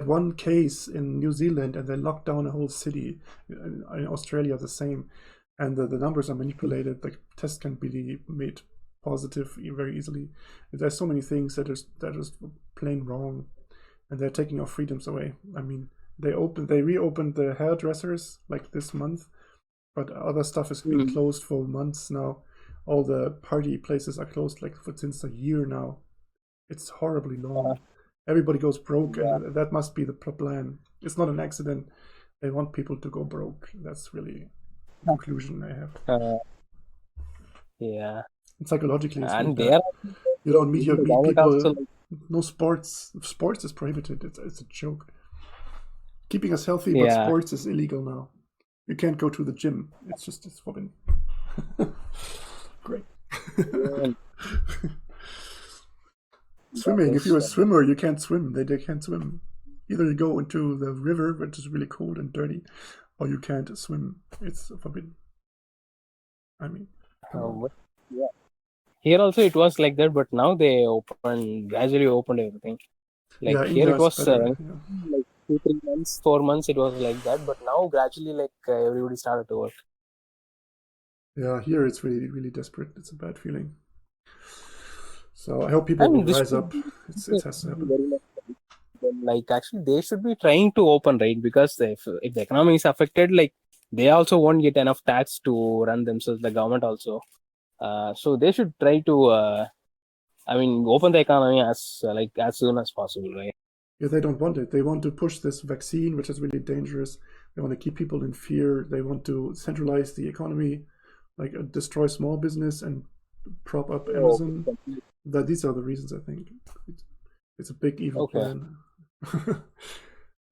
one case in New Zealand, and they locked down a whole city. In Australia, the same, and the numbers are manipulated. The test can be made positive very easily. There's so many things that are just plain wrong, and they're taking our freedoms away. I mean, they reopened the hairdressers like this month, but other stuff has been closed for months now. All the party places are closed like since a year now. It's horribly long. Everybody goes broke, and that must be the plan. It's not an accident. They want people to go broke. That's really the conclusion I have.
Yeah.
And psychologically, it's really
And
bad. You don't meet people.
Also,
No sports. Sports is prohibited. It's a joke. Keeping us healthy, but sports is illegal now. You can't go to the gym. It's forbidden. Great. Swimming. If you're a swimmer, you can't swim. They can't swim. Either you go into the river, which is really cold and dirty, or you can't swim. It's forbidden. I mean, come on.
Yeah. Here also it was like that, but now they gradually opened everything. Like
Yeah,
here
India
it was
is better.
like 2-3 months, 4 months it was like that, but now gradually like everybody started to work.
Yeah, here it's really, really desperate. It's a bad feeling. So I hope people will rise up. It has to happen.
Like actually they should be trying to open, right? Because if the economy is affected, like they also won't get enough tax to run themselves, the government also. So they should try to open the economy as soon as possible, right?
Yeah, they don't want it. They want to push this vaccine, which is really dangerous. They want to keep people in fear. They want to centralize the economy, like destroy small business and prop up Amazon. These are the reasons, I think. It's a big evil plan.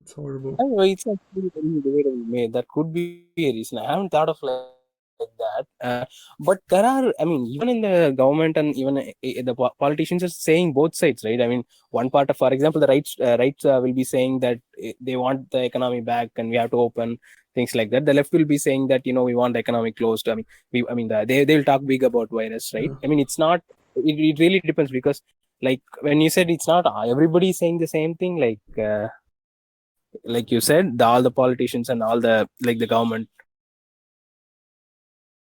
It's horrible.
Anyway, it's actually very debatable made. That could be a reason. I haven't thought of like that. But there are, even in the government and even the politicians are saying both sides, right? I mean, one part of, for example, the rights will be saying that they want the economy back and we have to open things like that. The left will be saying that, we want the economy closed. They'll talk big about virus, right?
Yeah.
I mean, it's not. It really depends because, like, when you said it's not everybody saying the same thing, like you said, all the politicians and all the government.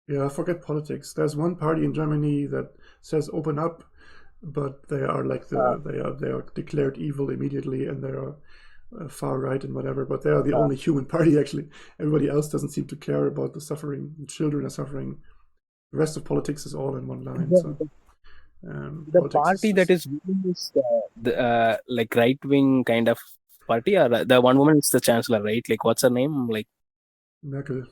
Yeah, forget politics. There's one party in Germany that says open up, but they are like they are declared evil immediately, and they are far right and whatever. But they are the only human party actually. Everybody else doesn't seem to care about the suffering. The children are suffering. The rest of politics is all in one line. So.
The party that is the like right wing kind of party, or the one woman is the chancellor, right? Like, what's her name? Like
Merkel.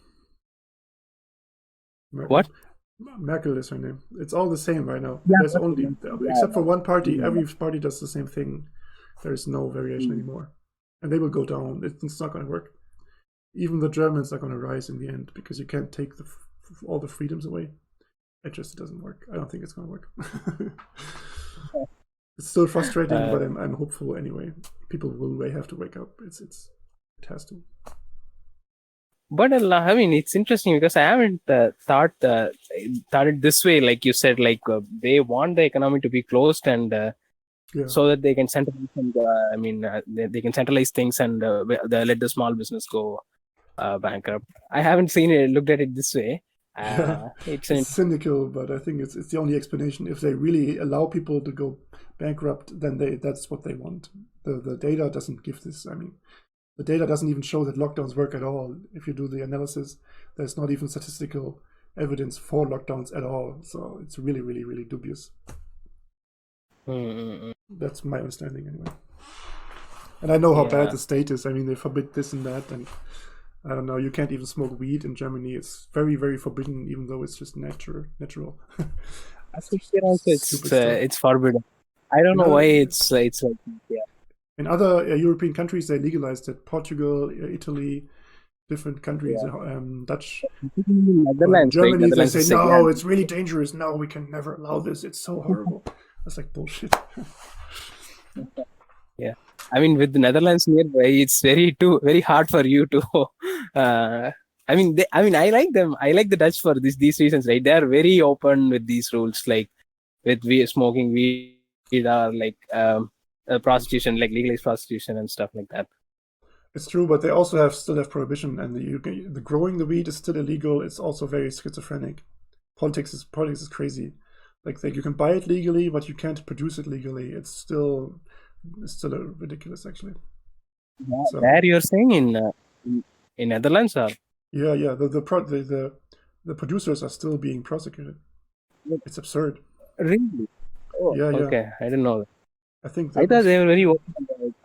What?
Merkel is her name. It's all the same right now. There's only, except for one party, every party does the same thing. There is no variation anymore. And they will go down. It's not going to work. Even the Germans are going to rise in the end because you can't take all the freedoms away. It just doesn't work. I don't think it's going to work. It's still frustrating, but I'm hopeful anyway. People will have to wake up. It has to.
But it's interesting because I haven't thought it this way. Like you said, like they want the economy to be closed and so that they can centralize. And, they can centralize things and let the small business go bankrupt. I haven't looked at it this way.
It's cynical, but I think it's the only explanation. If they really allow people to go bankrupt, then that's what they want. The data doesn't give this. The data doesn't even show that lockdowns work at all. If you do the analysis, there's not even statistical evidence for lockdowns at all. So it's really, really, really dubious. That's my understanding anyway. And I know how bad the state is. They forbid this and that, and I don't know. You can't even smoke weed in Germany. It's very, very forbidden, even though it's just natural.
I think here also it's forbidden. I don't know why it's like
In other European countries, they legalized it. Portugal, Italy, different countries, Dutch.
Netherlands,
Germany, they say, no, it's really dangerous. No, we can never allow this. It's so horrible. That's like bullshit.
Yeah. With the Netherlands nearby, it's very hard for you to. I like them. I like the Dutch for these reasons, right? They are very open with these rules, like with smoking weed or like prostitution, like legalized prostitution and stuff like that.
It's true, but they also still have prohibition, and the growing the weed is still illegal. It's also very schizophrenic. Politics is crazy. Like you can buy it legally, but you can't produce it legally. It's still ridiculous, actually.
Yeah, so, there you're saying in Netherlands, or
yeah, the producers are still being prosecuted. It's absurd.
Really? Oh, yeah. Okay, I didn't know that.
I thought
they were very open.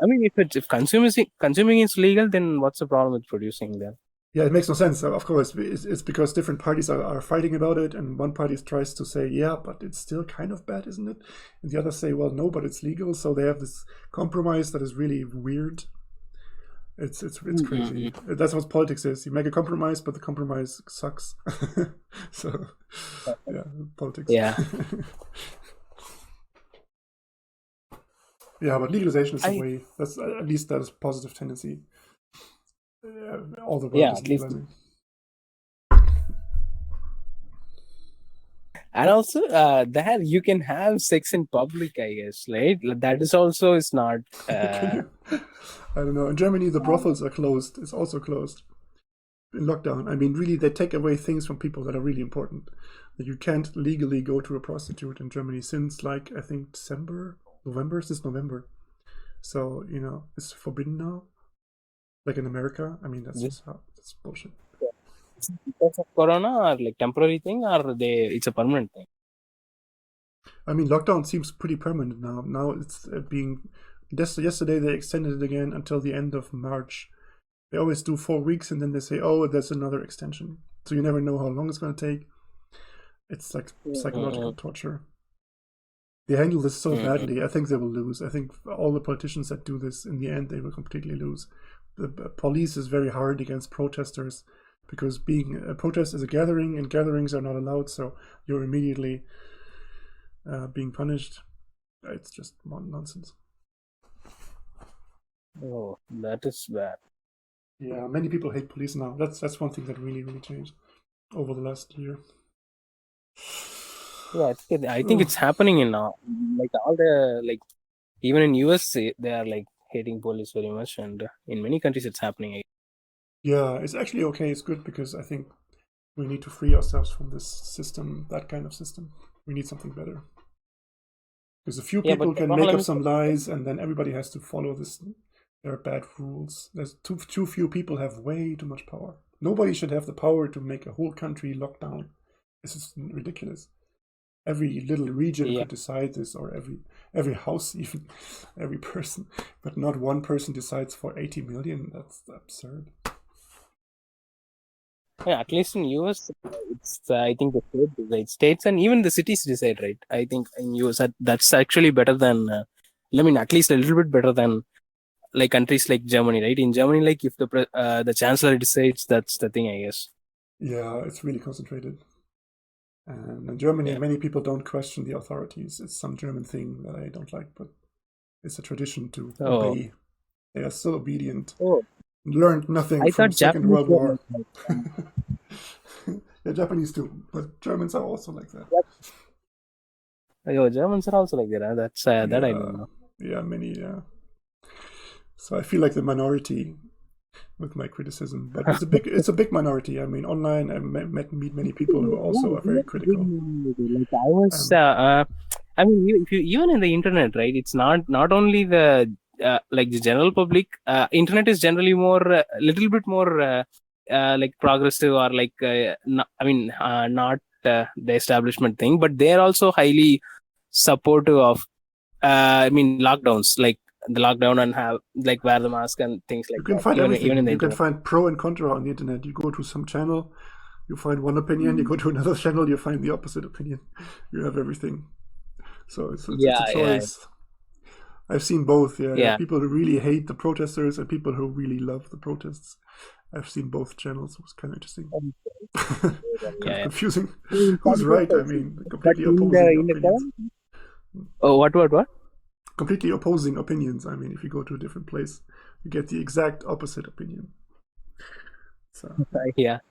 If consuming is legal, then what's the problem with producing them?
Yeah, it makes no sense. Of course, it's because different parties are fighting about it, and one party tries to say, yeah, but it's still kind of bad, isn't it? And the others say, well, no, but it's legal. So they have this compromise that is really weird. It's crazy. That's what politics is. You make a compromise, but the compromise sucks. So, yeah, politics.
Yeah.
Yeah, but legalization is the way. That's at least that is a positive tendency. All the world is
at least.
legalizing.
And also, there you can have sex in public, I guess, right? That is also is not.
I don't know. In Germany, the brothels are closed. It's also closed in lockdown. I mean, really, they take away things from people that are really important. That you can't legally go to a prostitute in Germany since, like, I think November. Since November. So it's forbidden now. Like in America, I mean, that's bullshit.
Because of Corona, or like temporary thing, or it's a permanent thing?
I mean, lockdown seems pretty permanent now. Now it's yesterday they extended it again until the end of March. They always do 4 weeks and then they say, oh, there's another extension. So you never know how long it's going to take. It's like psychological torture. They handle this so badly. I think they will lose. I think all the politicians that do this, in the end, they will completely lose. The police is very hard against protesters because being a protest is a gathering and gatherings are not allowed. So you're immediately being punished. It's just nonsense.
Oh, that is bad.
Yeah, many people hate police now. That's one thing that really, really changed over the last year.
Yeah, I think it's happening in now. Like all the even in US they are like hating police very much, and in many countries it's happening.
Yeah, it's actually okay. It's good because I think we need to free ourselves from this system, that kind of system. We need something better. Because a few people can make up some lies and then everybody has to follow this. There are bad rules. There's too few people have way too much power. Nobody should have the power to make a whole country lock down. This is ridiculous. Every little region could decide this, or every house, even every person, but not one person decides for 80 million. That's absurd.
Yeah, at least in US, it's I think the state decides. States and even the cities decide, right? I think in US that's actually better than. I mean, at least a little bit better than like countries like Germany, right? In Germany, like if the chancellor decides, that's the thing, I guess.
Yeah, it's really concentrated. And in Germany, many people don't question the authorities. It's some German thing that I don't like, but it's a tradition to obey. They are so obedient. Learned nothing from the Second World War. Yeah, Japanese too, but Germans are also like that.
Germans are also like that. Huh? That's that I don't know.
Yeah, many. Yeah. So I feel like the minority with my criticism, but it's a big minority. I mean, online I meet many people who also are very critical.
Like I was, I mean, if you even in the internet, right? It's not only the like the general public. Internet is generally more, little bit more like progressive or like not the establishment thing, but they're also highly supportive of. I mean, lockdowns, like the lockdown and have like wear the mask and things like
that. You can find everything. Even in the internet. Can find pro and contra on the internet. You go to some channel, you find one opinion. You go to another channel, you find the opposite opinion. You have everything. So it's a choice. Yeah. I've seen both. Yeah. People who really hate the protesters and people who really love the protests. I've seen both channels. It was kind of interesting. Kind of confusing. Who's right? I mean, completely opposing opinions.
Oh, what?
Completely opposing opinions. I mean, if you go to a different place, you get the exact opposite opinion. So
yeah,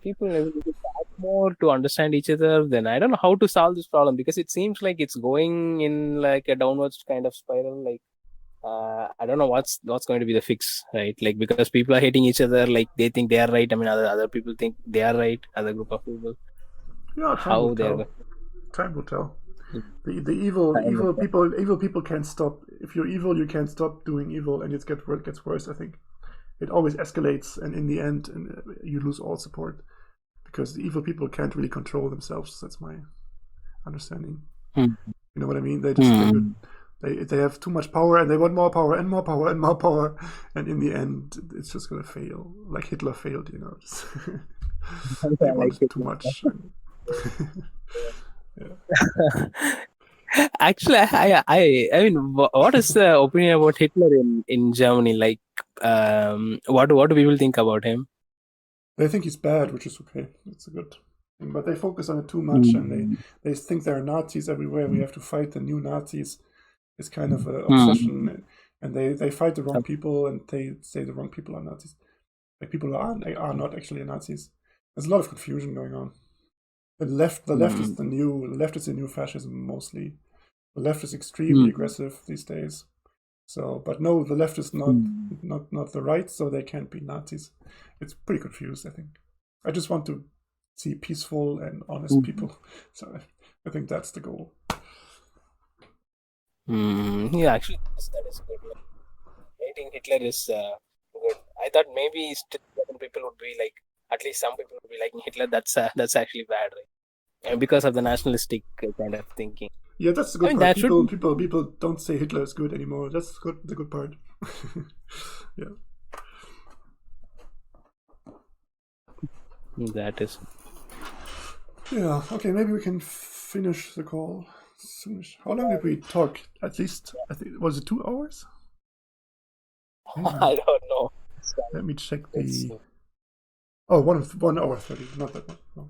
people need to talk more to understand each other. Then I don't know how to solve this problem because it seems like it's going in like a downwards kind of spiral. Like I don't know what's going to be the fix, right? Like because people are hating each other, like they think they are right. I mean, other people think they are right. Other group of people.
Yeah, time will tell. The evil people can't stop. If you're evil, you can't stop doing evil, and it gets worse. I think it always escalates, and in the end, you lose all support because the evil people can't really control themselves. That's my understanding. You know what I mean? They just they have too much power, and they want more power and more power and more power, and in the end, it's just gonna fail, like Hitler failed. They wanted too much. Yeah.
Actually, I mean, what is the opinion about Hitler in Germany? Like, what do people think about him?
They think he's bad, which is okay. It's a good thing. But they focus on it too much, and they think there are Nazis everywhere. We have to fight the new Nazis. It's kind of an obsession, and they fight the wrong people, and they say the wrong people are Nazis. Like people are not actually Nazis. There's a lot of confusion going on. The left is the new fascism mostly. The left is extremely aggressive these days. So, but no, the left is not the right, so they can't be Nazis. It's pretty confused, I think. I just want to see peaceful and honest people. So I think that's the goal.
Yeah, actually, that is good. Like, hating Hitler is good. I thought maybe still certain people would be like, at least some people would be liking Hitler. That's actually bad, right? And because of the nationalistic kind of thinking.
Yeah, that's the good part. People don't say Hitler is good anymore. That's good. The good part. Yeah.
That is.
Yeah. Okay. Maybe we can finish the call soonish. How long did we talk? At least I think was it 2 hours?
I don't know.
Let me check the. Oh, 1 hour 30. Not that much. No.